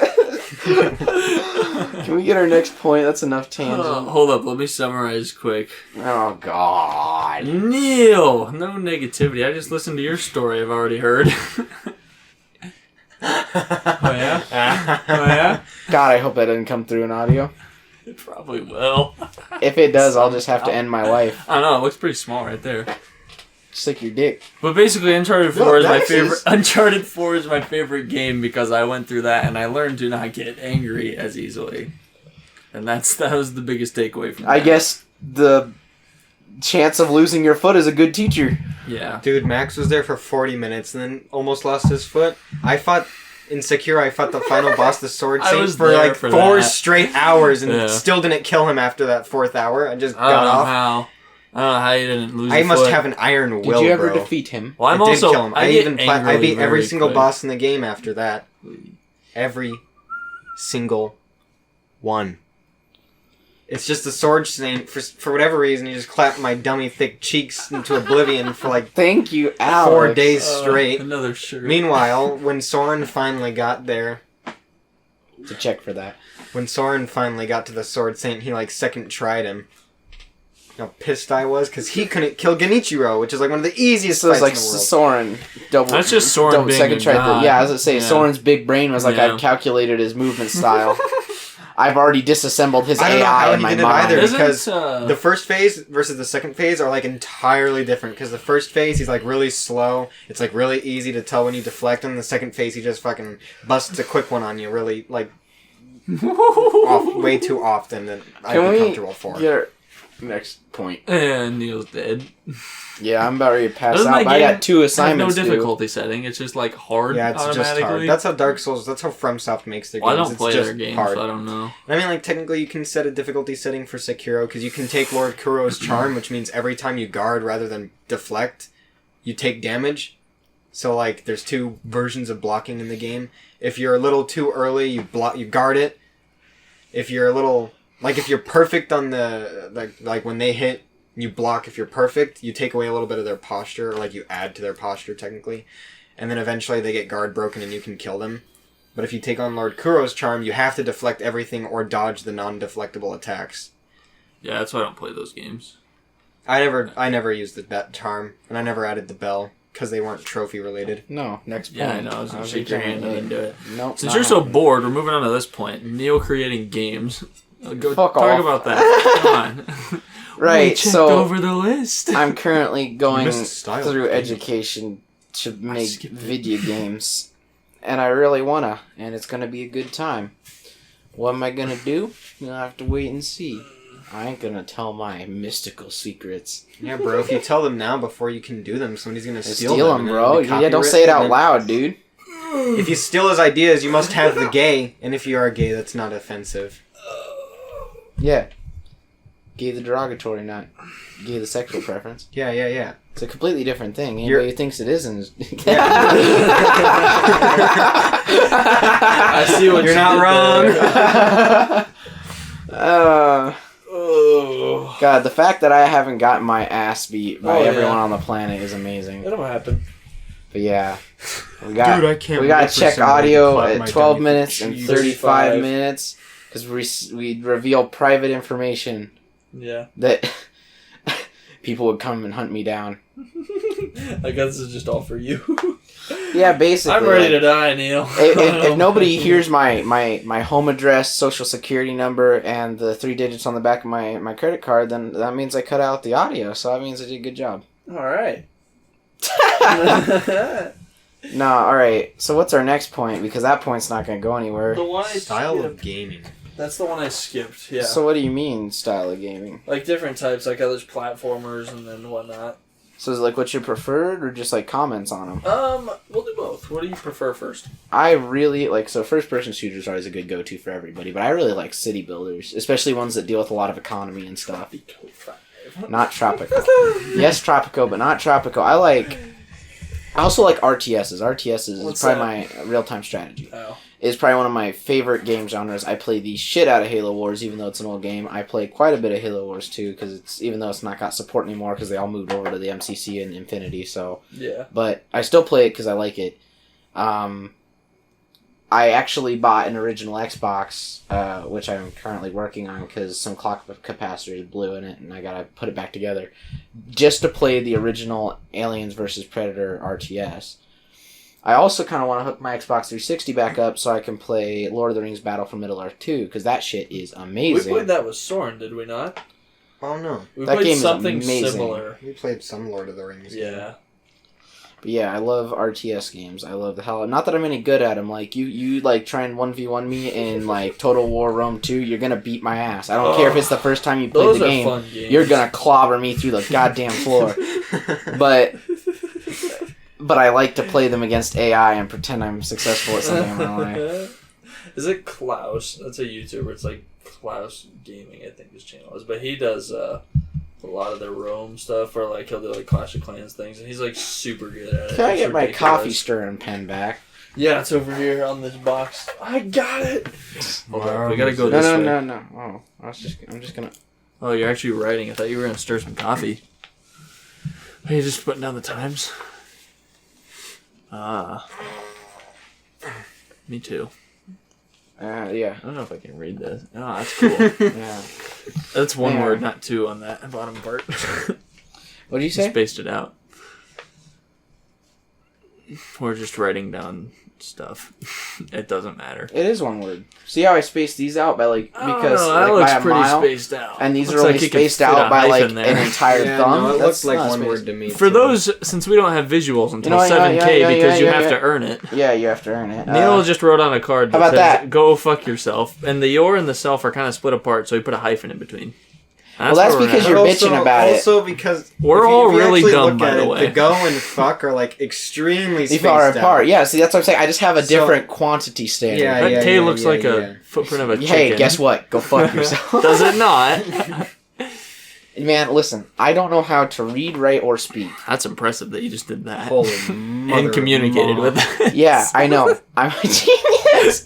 Can we get our next point? That's enough tangent. Hold up, let me summarize quick. Oh, God. Neil, no negativity. I just listened to your story I've already heard. Oh, yeah? Oh, yeah? God, I hope that doesn't come through in audio. It probably will. If it does, I'll just have to end my life. I don't know, it looks pretty small right there. Just like your dick. But basically, Uncharted 4 No, is my that favorite. is- Uncharted 4 is my favorite game because I went through that and I learned to not get angry as easily. And that was the biggest takeaway from that. I guess the chance of losing your foot is a good teacher. Yeah. Dude, Max was there for 40 minutes and then almost lost his foot. I fought the final boss, the Sword I Saint, was for there like for 4 that. straight hours and Yeah. still didn't kill him after that 4th hour. I just I don't got know off. how. I don't know how you didn't lose I your must foot. have an iron will, Did you ever bro. defeat him? Well, I'm I did also. kill him. I get I angrily beat every very single quick. boss in the game after that. Every single one. It's just the Sword Saint. For whatever reason, he just clapped my dummy thick cheeks into oblivion for like Thank you, Alex. 4 days straight. Another shirt. Meanwhile, when Soren finally got there, To check for that. when Soren finally got to the Sword Saint, he like second tried him. How pissed I was because he couldn't kill Genichiro, which is like one of the easiest So it's fights like in the world. Soren. Double. That's just Soren double, being second a try. god. Yeah, as I say, Yeah. Soren's big brain was like, Yeah. I've calculated his movement style. I've already disassembled his I don't know AI how in he my did it mind. either. Isn't, because The first phase versus the second phase are like entirely different. Because the first phase he's like really slow. It's like really easy to tell when you deflect. And the second phase he just fucking busts a quick one on you. Really like way too often than I'd Can be we comfortable for. get our next point? And Neil's dead. Yeah, I'm about ready to pass Doesn't out. that But I game got 2 has assignments no due. difficulty setting. It's just like hard Yeah, it's just automatically. hard. That's how Dark Souls. That's how FromSoft makes their Well, I games. don't It's play just their games, hard. so I don't know. I mean, like, technically you can set a difficulty setting for Sekiro, because you can take Lord Kuro's Charm, which means every time you guard rather than deflect, you take damage. So, like, there's 2 versions of blocking in the game. If you're a little too early, you guard it. If you're a little... Like, if you're perfect on the... Like when they hit, you block. If you're perfect, you take away a little bit of their posture, or, like, you add to their posture, technically. And then eventually they get guard broken and you can kill them. But if you take on Lord Kuro's Charm, you have to deflect everything or dodge the non-deflectable attacks. Yeah, that's why I don't play those games. I never used that charm, and I never added the bell, because they weren't trophy related. No, next point. Yeah, I know. I was gonna shake your hand and then do it. Nope. Since not you're so happening. bored, we're moving on to this point. Neil creating games. Go Fuck talk off. about that. Come on. Right, We checked so over the list. I'm currently going missed style. through education to make skipped it. video games. And I really wanna, and it's gonna be a good time. What am I gonna do? You'll have to wait and see. I ain't gonna tell my mystical secrets. Yeah, bro, if you tell them now before you can do them, somebody's gonna steal Steal them. them, and bro. then Yeah, don't say it out loud, dude. If you steal his ideas, you must have the gay, and if you are gay, that's not offensive. Yeah. Gay the derogatory, not gay the sexual preference. Yeah, yeah, yeah. It's a completely different thing. Anybody You're- who thinks it isn't is... I see what You're you not did wrong. there. Oh. God, the fact that I haven't gotten my ass beat by Oh, yeah. everyone on the planet is amazing. That'll happen. But yeah, we got Dude, I can't we got wait to for check somebody to audio clap my at 12 dummy minutes for and cheese. 35 35. minutes because we reveal private information Yeah. that people would come and hunt me down. I guess this is just all for you. Yeah, basically. I'm ready like, to die, Neil. if nobody hears my home address, social security number, and the 3 digits on the back of my credit card, then that means I cut out the audio. So that means I did a good job. All right. Nah, alright. So what's our next point? Because that point's not going to go anywhere. The one I Style of skipped. gaming. That's the one I skipped, yeah. So what do you mean, style of gaming? Like different types, like how there's platformers and then whatnot. So is it like what's your preferred, or just like comments on them? We'll do both. What do you prefer first? I really like, so first-person shooters are always a good go-to for everybody, but I really like city builders, especially ones that deal with a lot of economy and stuff. Tropico 5. Not Tropico. Yes, Tropico, but not Tropico. I also like RTSs. RTSs is What's probably my real-time strategy. Oh. It's probably one of my favorite game genres. I play the shit out of Halo Wars, even though it's an old game. I play quite a bit of Halo Wars too, because it's even though it's not got support anymore, because they all moved over to the MCC and Infinity. So, Yeah. but I still play it because I like it. I actually bought an original Xbox, which I'm currently working on because some clock capacitors blew in it, and I gotta put it back together, just to play the original Aliens vs Predator RTS. I also kind of want to hook my Xbox 360 back up so I can play Lord of the Rings Battle for Middle-earth 2, because that shit is amazing. We played that with Soren, did we not? Oh no. We That played game is something amazing. similar. We played some Lord of the Rings. Yeah. But yeah, I love RTS games. I love the hell. Not that I'm any good at them. Like you like try and 1v1 me in like Total War Rome 2, you're gonna beat my ass. I don't care if it's the first time you played Those the are game. fun games. You're gonna clobber me through the goddamn floor. But I like to play them against AI and pretend I'm successful at something in my life. Is it Klaus? That's a YouTuber. It's like Klaus Gaming, I think his channel is. But he does a lot of the Rome stuff, or like he'll do like Clash of Clans things, and he's like super good at it. Can I It's get my ridiculous. coffee stirring pen back? Yeah, it's over here on this box. I got it. Hold My on, we gotta go arm No, this no, way. no, no. Oh, I'm just gonna. Oh, you're actually writing. I thought you were gonna stir some coffee. Are you just putting down the times? Ah. Me too. Yeah. I don't know if I can read this. Oh, that's cool. Yeah. That's one Yeah. word, not two on that bottom part. What did you You say? spaced it out. We're just writing down stuff. It doesn't matter. It is one word. See how I spaced these out by like Oh, because no, that like looks by a pretty mile, spaced out. and these Looks are only like you could spaced fit out a by like hyphen an there. entire Yeah, thumb. no, it That's looked like not one spaced. word to me. For too. those, since we don't have visuals until You know, 7K because you have yeah. to earn it, Yeah, you have to earn it. Neil just wrote on a card that how about says, that? "Go fuck yourself," and the "your" and the "self" are kind of split apart, so he put a hyphen in between. Well, that's where we're because at. you're also, bitching about it. Also, because We're if all if you really actually dumb, look by at the it, way. The go and fuck are like extremely They spaced far out. apart. Yeah, see, that's what I'm saying. I just have a So- different quantity standard. Yeah, That K looks yeah, like yeah. a footprint of a chicken. Hey, guess what? Go fuck yourself. Does it not? Man, listen, I don't know how to read, write, or speak. That's impressive that you just did that. Holy mother And communicated mom. with it. Yeah, I know. I'm a genius.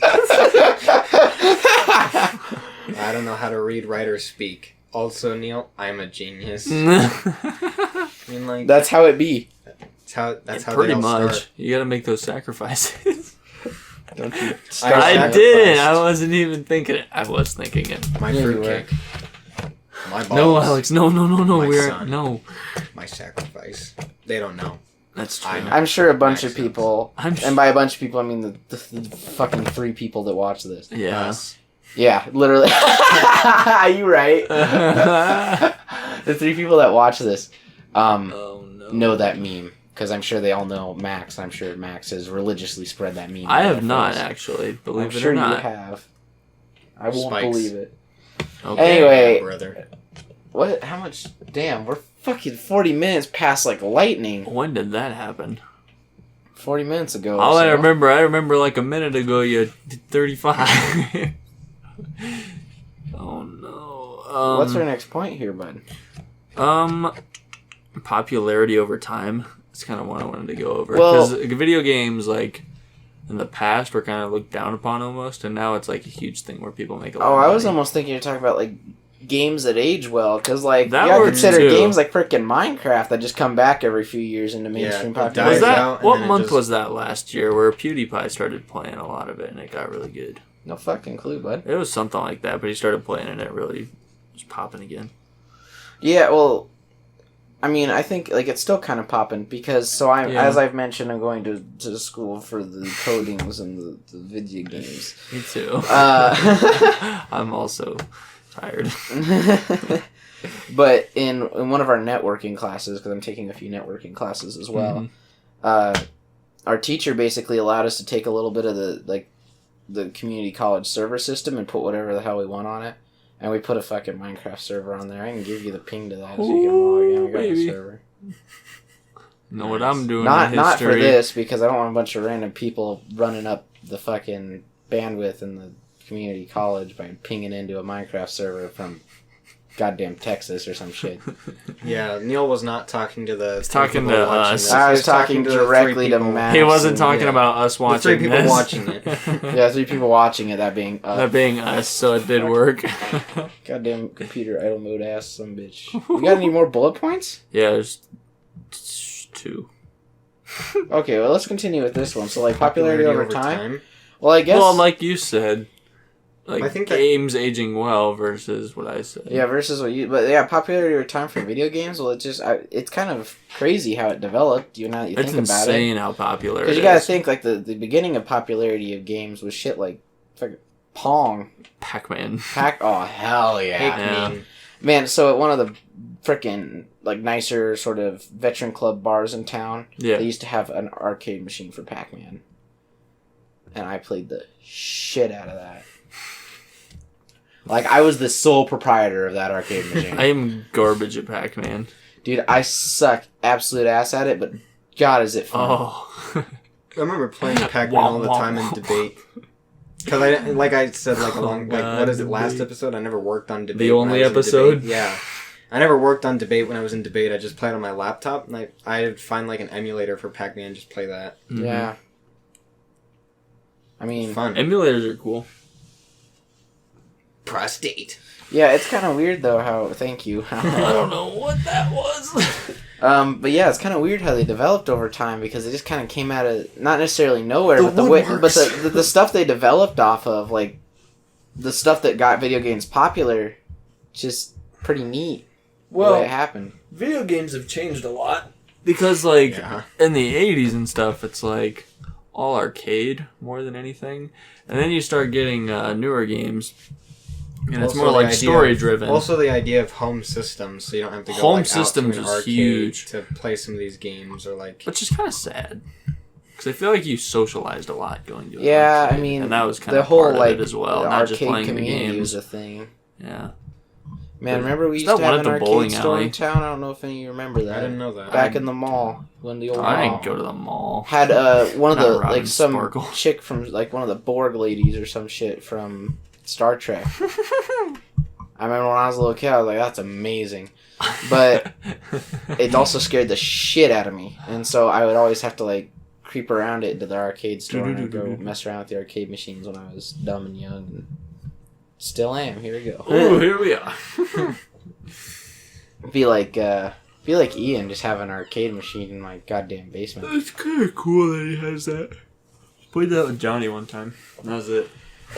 I don't know how to read, write, or speak. Also, Neil, I'm a genius. I mean, like That's how it be. that's how Pretty they all much. start. You gotta make those sacrifices. Don't you? I sacrificed didn't. I wasn't even thinking it. I was thinking it. My Yeah, you fruitcake. My balls. No, Alex. No. My We're son. no. My sacrifice. They don't know. That's true. I know. I'm sure a bunch of Makes sense. people, I'm and by a bunch of people, I mean the fucking 3 people that watch this. Yeah. Us. Yeah, literally. You right. The 3 people that watch this Oh no. know that meme, because I'm sure they all know Max. I'm sure Max has religiously spread that meme. I in have their not face. actually. I'm Believe it sure or you not. have. I won't Spikes. believe it. Okay. Anyway, Yeah, brother. what? How much? Damn, we're fucking 40 minutes past like lightning. When did that happen? 40 minutes ago. All or I so. remember like a minute ago you did 35. Oh no. What's our next point here, bud? Popularity over time. That's kind of what I wanted to go over. Well- Because video games, like, in the past were kind of looked down upon almost, and now it's like a huge thing where people make a lot Oh, of I money. was almost thinking you're talking about like games that age well, because like That you gotta works, consider too. games like frickin' Minecraft that just come back every few years into mainstream it popularity. Was dies that out, and what then it month just- was that last year where PewDiePie started playing a lot of it and it got really good? No fucking clue, bud. It was something like that, but he started playing and it really was popping again. Yeah, well, I mean, I think like it's still kind of popping because Yeah. as I've mentioned, I'm going to school for the codings and the video games. Me too. I'm also tired. But in one of our networking classes, because I'm taking a few networking classes as well, our teacher basically allowed us to take a little bit of the community college server system and put whatever the hell we want on it. And we put a fucking Minecraft server on there. I can give you the ping to that so you can log in. We got a server. Know what I'm doing Not in history. for this, because I don't want a bunch of random people running up the fucking bandwidth in the community college by pinging into a Minecraft server from goddamn Texas or some shit. Yeah, Neil was not talking to the. talking people to watching us. this. I He was talking the directly three to people- Matt. He wasn't and- talking yeah. about us watching three people this. watching it. Yeah, 3 people watching it, that being That being us, so it did work. goddamn computer idle mode ass some bitch. You got any more bullet points? Yeah, there's 2. Okay, well let's continue with this one. So like popularity over time. Well, I guess. Well, like you said, like I think that- games aging well versus what I said. Yeah, versus what you, but yeah, popularity over time for video games. Well, it's kind of crazy how it developed. You know, you It's think about it. insane how popular it Because is. you gotta think, like, the beginning of popularity of games was shit like Pong. Pac-Man. Oh, hell yeah. Yeah. Man, so at one of the frickin', like, nicer sort of veteran club bars in town, Yeah. they used to have an arcade machine for Pac-Man. And I played the shit out of that. Like, I was the sole proprietor of that arcade machine. I am garbage at Pac-Man. Dude, I suck absolute ass at it, but God, is it fun. Oh. I remember playing Pac-Man all the time in debate. Because I said, like, God, what is it, last debate. episode? I never worked on debate. The when I only was in episode? debate. Yeah. I never worked on debate when I was in debate. I just played on my laptop, and I'd find, like, an emulator for Pac-Man and just play that. Mhm. Yeah. I mean, Fun. Emulators are cool. Prostate. yeah, it's kind of weird though how, thank you. I don't know what that was. But yeah, it's kind of weird how they developed over time because they just kind of came out of, not necessarily nowhere, The but woodworks. the stuff they developed off of, like, the stuff that got video games popular, just pretty neat. the way it happened. Video games have changed a lot. Because, like, Yeah. in the 80s and stuff, it's, like, all arcade more than anything. And then you start getting newer games, and it's Also more the like idea- story-driven. Also, the idea of home systems, so you don't have to go Home like, systems out to an is arcade huge. to play some of these games, or like. Which is kind of sad. Because I feel like you socialized a lot going to an Yeah, arcade, I mean, and that was kind the of whole, part like, of it as well, the not just arcade playing the community was games. a thing. Yeah. Man, remember we Is used to that have one an at the arcade bowling store alley? in town? I don't know if any of you remember that. I didn't know that. Back in the mall, when the old I mall didn't go to the mall. had one of Not the, Robin like, some Sparkle. chick from, like, one of the Borg ladies or some shit from Star Trek. I remember when I was a little kid, I was like, that's amazing. But it also scared the shit out of me. And so I would always have to, like, creep around it into the arcade store and I'd go mess around with the arcade machines when I was dumb and young. And still am. Here we go. Oh, here we are. Be like Ian, just have an arcade machine in my goddamn basement. It's kind of cool that he has that. Played that with Johnny one time. That was it.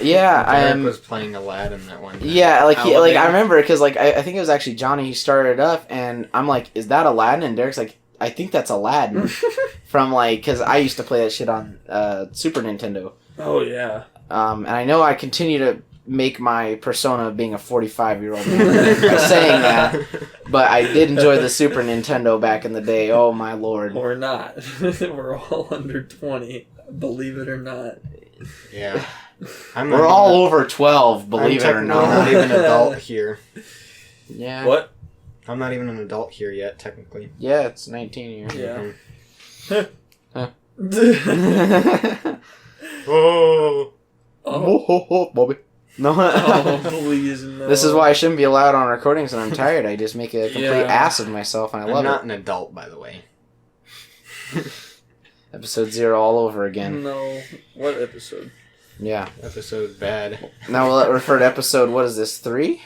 Yeah, I Derek am. was playing Aladdin that one. Yeah, like I Alabama. remember because like I think it was actually Johnny who started it up, and I'm like, is that Aladdin? And Derek's like, I think that's Aladdin from like because I used to play that shit on Super Nintendo. Oh, yeah. And I know I continue to make my persona of being a 45-year-old man by saying that, but I did enjoy the Super Nintendo back in the day. Oh my lord! Or not. We're all under 20, believe it or not. Yeah. I'm We're all over 12, believe it or I'm not not. even an adult here. Yeah. What? I'm not even an adult here yet, technically. Yeah, it's 19 years. Yeah. Oh. Oh, Bobby. No. oh, please, no. This is why I shouldn't be allowed on recordings when I'm tired. I just make a complete Yeah. ass of myself, and I I'm love not it. an adult, by the way. Episode 0 all over again. No. What episode? Yeah. Episode bad. Now we'll refer to episode, what is this, 3?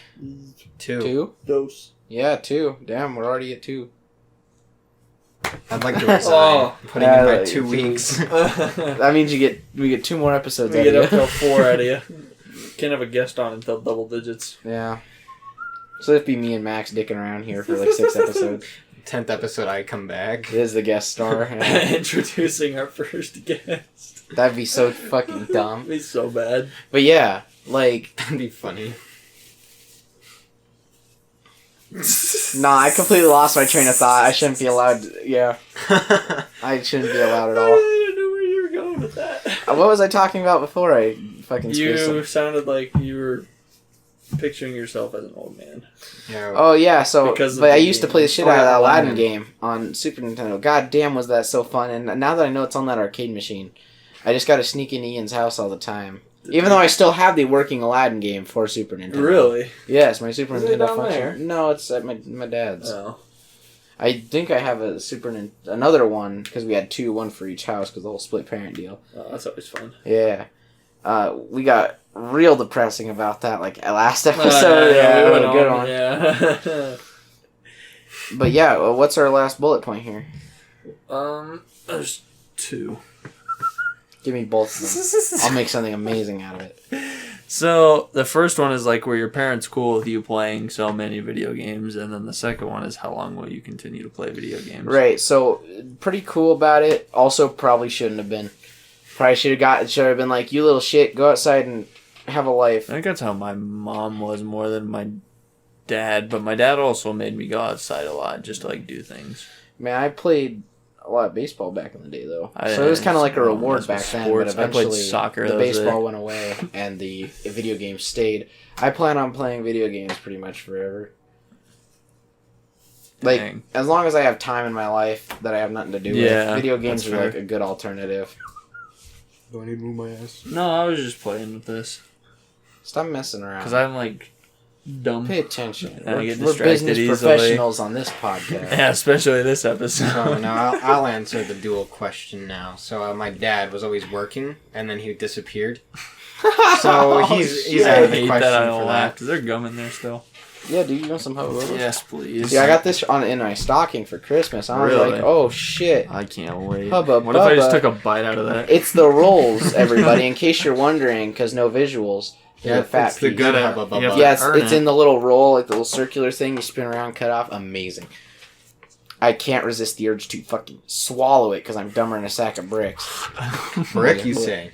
2. 2? Dose. Yeah, 2. Damn, we're already at 2. I'd like to resign. Oh. Putting in my Yeah, 2 weeks. That means we get 2 more episodes We out get of up you. till 4 out of you. Can't have a guest on until double digits. Yeah. So it'd be me and Max dicking around here for like 6 episodes. 10th episode, I come back. It is the guest star. Yeah. Introducing our first guest. That'd be so fucking dumb. It'd be so bad. But yeah, like, That'd be funny. nah, I completely lost my train of thought. I shouldn't be allowed. Yeah, I shouldn't be allowed at all. What was I talking about before I fucking spaced You up? sounded like you were picturing yourself as an old man. Yeah. Oh yeah, so Because of but I the used to game. play the shit Oh, out of yeah, that Aladdin Aladdin. game on Super Nintendo. God damn, was that so fun! And now that I know it's on that arcade machine, I just got to sneak in Ian's house all the time. Even though I still have the working Aladdin game for Super Nintendo. Really? Yes, my Super Is it Nintendo down function. there? No, it's at my dad's. Oh. I think I have a another one because we had two, one for each house because the whole split parent deal. Oh, that's always fun. Yeah, we got real depressing about that like last episode. we went good on, one. Yeah. But yeah, what's our last bullet point here? There's 2. Give me both of them. I'll make something amazing out of it. So the first one is like were your parents cool with you playing so many video games, and then the second one is how long will you continue to play video games? Right. So pretty cool about it. Also, probably shouldn't have been. Probably should have been like, you little shit, go outside and have a life. I think that's how my mom was more than my dad, but my dad also made me go outside a lot just to like do things. Man, I played a lot of baseball back in the day, though. I So it was kind of like a didn't reward mess with back then. sports. But I played eventually, soccer, the that was baseball it. went away and the video games stayed. I plan on playing video games pretty much forever. Like, Dang. as long as I have time in my life that I have nothing to do Yeah, with, video games that's are fair. like a good alternative. Do I need to move my ass? No, I was just playing with this Stop messing around. because I'm like dumb. Pay attention. I get We're distracted business easily. professionals on this podcast. Yeah, especially this episode. So now I'll answer the dual question now. So my dad was always working, and then he disappeared. So he's shit. out I of the hate question that I for laughed. that. Is there gum in there still? Yeah, do you want some hot Wheels? Yes, please. Yeah, I got this in my stocking for Christmas. I was Really? like, oh shit. I can't wait. Hubba What if I just bubba. took a bite out of that? It's the rolls, everybody, in case you're wondering, because no visuals. Yeah, The fat it's the piece. good Gotta- hubba bubba. you have to Yes, earn it's it. in the little roll, like the little circular thing you spin around, cut off. Amazing. I can't resist the urge to fucking swallow it because I'm dumber than a sack of bricks. Brick, you say?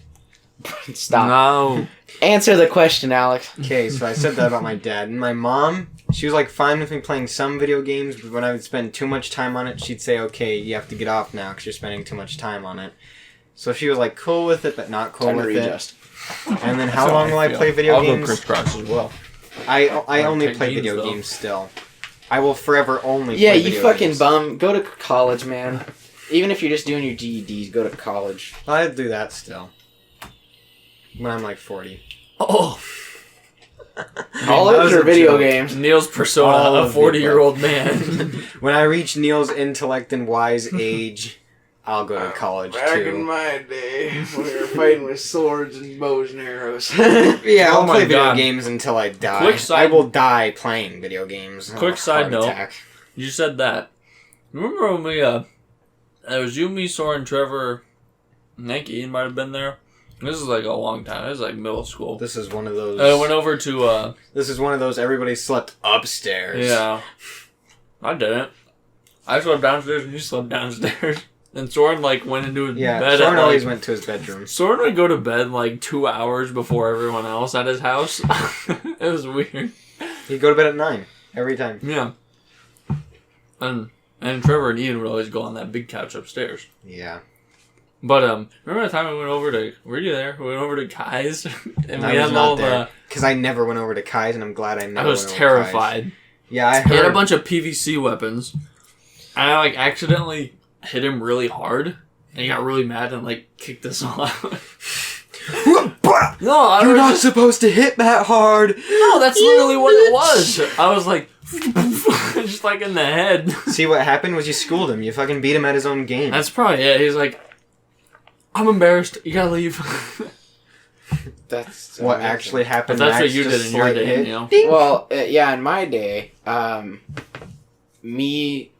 Stop. No. Answer the question, Alex. Okay, so I said that about my dad. And my mom, she was like fine with me playing some video games, but when I would spend too much time on it, she'd say, okay, you have to get off now because you're spending too much time on it. So she was like cool with it, but not cool Time to with it. readjust. And then how That's long will I feel. play video I'll games? go crisscross as well. I I'll only pick play jeans, video though. games still. I will forever only Yeah, play you video fucking games. bum. Go to college, man. Even if you're just doing your GEDs, go to college. I'd do that still. When I'm like 40. Oh, College was or a video joke. games? Neil's persona, All a of the 40-year-old man. When I reach Neil's intellect and wise age, I'll go to college too. my day, when we were fighting with swords and bows and arrows. Yeah, Oh I'll my play video God. games until I die. Quick I side- will die playing video games. Quick side Heart note. attack. You said that. Remember when we, it was you, me, Soren, Trevor, I think Ian might have been there. This is like a long time. This is like middle school. This is one of those. I went over to, This is one of those. Everybody slept upstairs. yeah. I didn't. I slept downstairs and you slept downstairs. And Soren, like, went into his Yeah. bed Soren at, always like, went to his bedroom. Soren would go to bed, like, 2 hours before everyone else at his house. It was weird. He'd go to bed at 9 every time. Yeah. And Trevor and Ian would always go on that big couch upstairs. Yeah. But remember the time we went over to? Were you there? We went over to Kai's, and I we was had not all there the. because I never went over to Kai's, and I'm glad I never. I was went over to terrified. Kai's. Yeah, I He had a heard. bunch of PVC weapons, and I like accidentally hit him really hard, and he got really mad and like kicked us all out. No, I You're was not just, supposed to hit that hard. no. That's literally what it was. I was like, just like in the head. See what happened was you schooled him. You fucking beat him at his own game. That's probably it. He's like, I'm embarrassed. You gotta leave. That's what amazing. actually But happened. that's what Max you just did in your slight day, hit. you know. Well, yeah, in my day, me,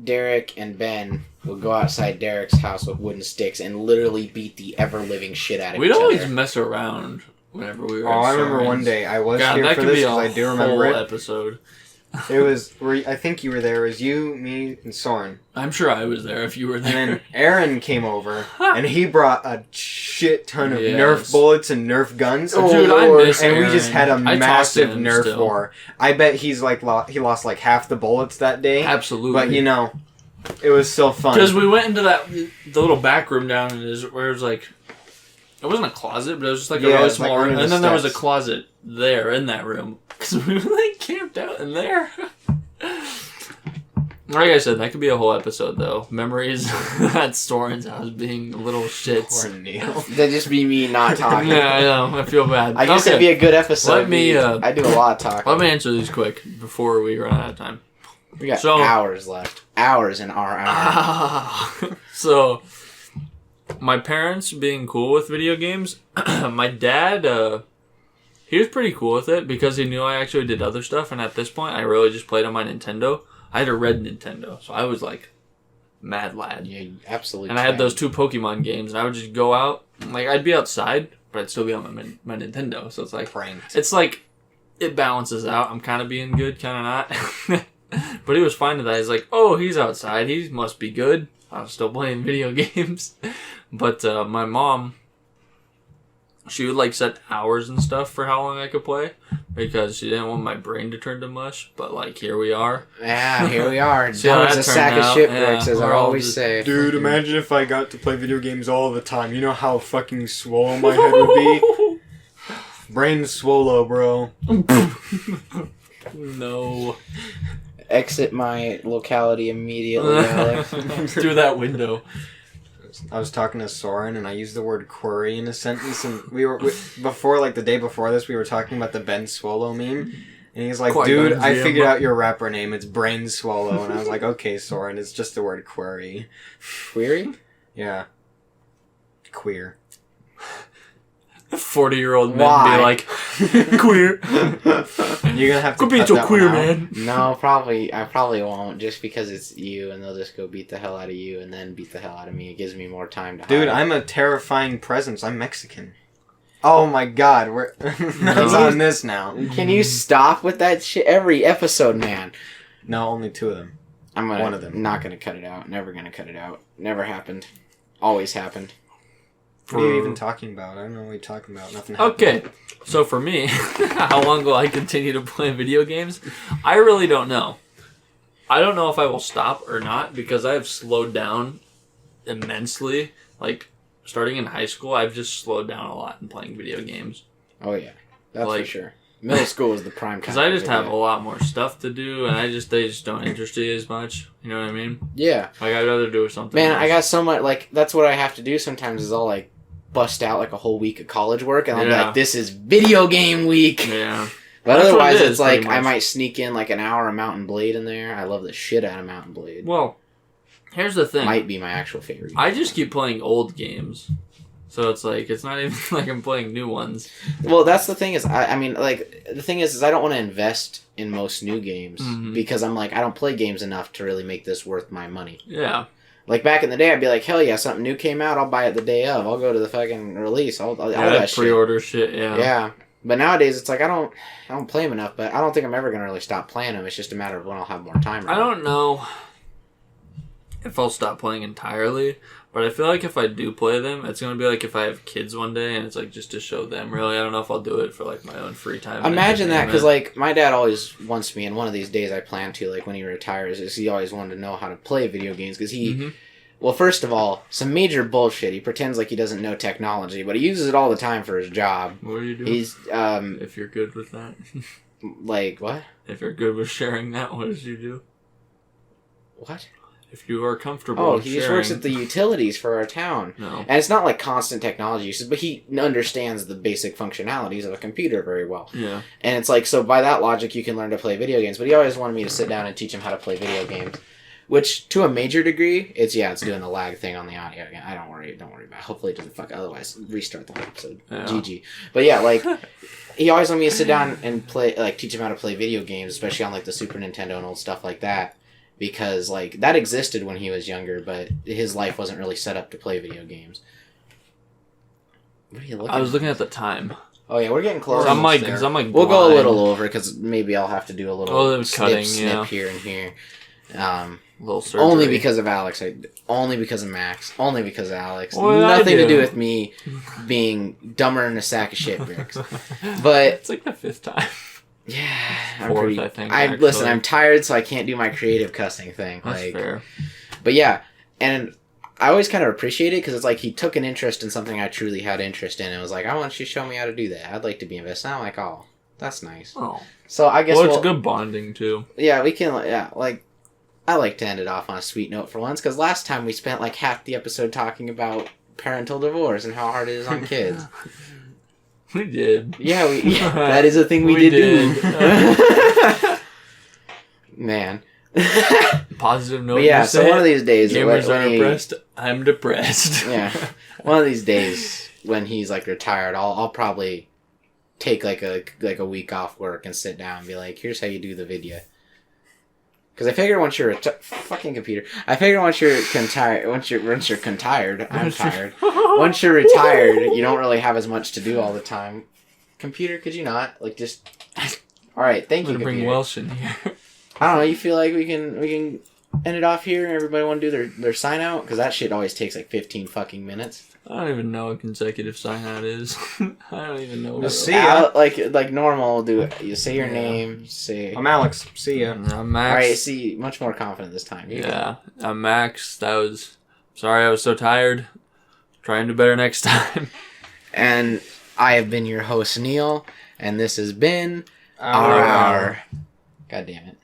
Derek, and Ben would go outside Derek's house with wooden sticks and literally beat the ever-living shit out of We'd each always other. mess around whenever we were. Oh, at I remember Soren's. one day I was God, here that for could this be a because I do remember whole it. episode. It was I think you were there. It was you, me, and Soren. I'm sure I was there if you were And there. then Aaron came over, and he brought a shit ton of Yes. Nerf bullets and Nerf guns. Oh, Dude, I Lord. miss And Aaron. we just had a I talk to massive him Nerf still. war. I bet he's like he lost like half the bullets that day. Absolutely. But you know, it was still fun. because we went into the little back room down in his where it was like It wasn't a closet, but it was just like a Yeah, really it's like small room. under And the then there was a steps. closet there in that room. Because we like camped out in there. Like I said, that could be a whole episode, though. Memories at Soren's house being little shits. Poor Neil. That'd just be me not talking. Yeah, I know. I feel bad. I guess it'd be a good episode. Let me, I do a lot of talking. Let me answer these quick before we run out of time. We got So- hours left. Hours in our hour. So, my parents being cool with video games. My dad, he was pretty cool with it because he knew I actually did other stuff. And at this point, I really just played on my Nintendo. I had a red Nintendo, so I was like mad lad. Yeah, absolutely. And I had those 2 Pokemon games, and I would just go out. Like, I'd be outside, but I'd still be on my Nintendo. So it's like, Pranked. it's like, it balances out. I'm kind of being good, kind of not. But he was fine with that. He's like, oh, he's outside. He must be good. I was still playing video games. But my mom, she would like set hours and stuff for how long I could play because she didn't want my brain to turn to mush. But like, here we are. Yeah, here we are. See how Jones that a sack turned of out? shipwrecks, Yeah, as I we're all always just- say. Dude, imagine if I got to play video games all the time. You know how fucking swollen my head would be? Brain swolo, bro. No. Exit my locality immediately, Alex. Through that window. I was talking to Soren and I used the word query in a sentence, and before, like the day before this, we were talking about the Ben Swallow meme, and he's like, Qui-Gon dude, I Jinn. figured out your rapper name, it's Brain Swallow, and I was like, okay, Soren, it's just the word query. Query? Yeah. Queer. 40-year-old men Why? be like, queer. You're gonna have to Could be cut so that queer, one out. man. No, I probably won't, just because it's you, and they'll just go beat the hell out of you, and then beat the hell out of me. It gives me more time to Dude, hide. I'm a terrifying presence. I'm Mexican. Oh my god, we're that's on this now. Can you stop with that shit every episode, man? No, only 2 of them. I'm gonna, One of them. not gonna cut it out. Never gonna cut it out. Never happened. Always happened. What are you even talking about? I don't know what you're talking about. Nothing happened. Okay, so for me, how long will I continue to play video games? I really don't know. I don't know if I will stop or not because I have slowed down immensely. Like, starting in high school, I've just slowed down a lot in playing video games. Oh yeah, that's Like- for sure. Middle school was the prime time. Because I just for have a video. lot more stuff to do, and they just don't interest me as much. You know what I mean? Yeah, Like, I'd rather do something man, else. I got so much. Like that's what I have to do sometimes. Is I'll like bust out like a whole week of college work, and I'll be Yeah. like, "This is video game week." Yeah. But That's what otherwise, it is, it's like pretty I much. might sneak in like an hour of Mountain Blade in there. I love the shit out of Mountain Blade. Well, here's the thing. Might be my actual favorite. I just keep playing old games. So it's like, it's not even like I'm playing new ones. Well, that's the thing is, I mean, like, the thing is I don't want to invest in most new games Mhm. because I'm like, I don't play games enough to really make this worth my money. Yeah. Like, back in the day, I'd be like, hell yeah, something new came out, I'll buy it the day of. I'll go to the fucking release. All Yeah, that shit. pre-order shit, yeah. Yeah. But nowadays, it's like, I don't play them enough, but I don't think I'm ever going to really stop playing them. It's just a matter of when I'll have more time. I don't know if I'll stop playing entirely, but I feel like if I do play them, it's going to be like if I have kids one day and it's like just to show them, really. I don't know if I'll do it for like my own free time. Imagine that, because entertainment. like my dad always wants me, and one of these days I plan to, like when he retires, is he always wanted to know how to play video games because he, Mhm. well, first of all, some major bullshit. He pretends like he doesn't know technology, but he uses it all the time for his job. What do you do? He's If you're good with that. like what? If you're good with sharing that, what does you do? What? If you are comfortable Oh, with he sharing... just works at the utilities for our town. No. And it's not like constant technology uses, but he understands the basic functionalities of a computer very well. Yeah. And it's like, so by that logic, you can learn to play video games. But he always wanted me to sit down and teach him how to play video games. Which, to a major degree, it's doing the lag thing on the audio again. I don't worry about it. Hopefully it doesn't fuck, otherwise restart the whole episode. Yeah. GG. But yeah, like, he always wanted me to sit down and play, like, teach him how to play video games, especially on, like, the Super Nintendo and old stuff like that. Because, like, that existed when he was younger, but his life wasn't really set up to play video games. What are you looking I was at? looking at the time. Oh, yeah, we're getting close. I'm like, there. We'll go a blind. little over, because maybe I'll have to do a little Oh, snip cutting, yeah. here and here. Little surgery. Only because of Alex. Only because of Max. Only because of Alex. What did I Nothing to do? do with me being dumber than a sack of shit bricks. But it's like the 5th time. yeah, Fourth, I think, listen, actually. I'm tired, so I can't do my creative cussing thing. That's like, fair. but yeah, and I always kind of appreciate it because it's like he took an interest in something I truly had interest in and was like, I want you to show me how to do that. I'd like to be invested. And I'm like, oh, that's nice. Oh. So I guess Well, it's good bonding, too. Yeah, we can, like, I like to end it off on a sweet note for once because last time we spent like half the episode talking about parental divorce and how hard it is on kids. We did. Yeah, that is a thing we did do. Man. Positive note. But yeah, so one of these days, gamers are depressed. I'm depressed. Yeah, one of these days when he's like retired, I'll probably take like a week off work and sit down and be like, here's how you do the video. Because I figure once you're fucking computer, I figure once you're tired, once you're tired, I'm tired. Once you're retired, you don't really have as much to do all the time. Computer, could you not like just? All right, thank you. I'm gonna bring Welsh in here. I don't know. You feel like we can end it off here? Everybody want to do their sign out? Because that shit always takes like 15 fucking minutes. I don't even know what consecutive sign out is. I don't even know. Just see ya. Like normal, do it. You say your name. Say. I'm Alex. See ya. I'm Max. All right. See, much more confident this time. Yeah, I'm Max. Sorry, I was so tired. Try and do better next time. And I have been your host, Neil, and this has been Hour. Hour. God damn it.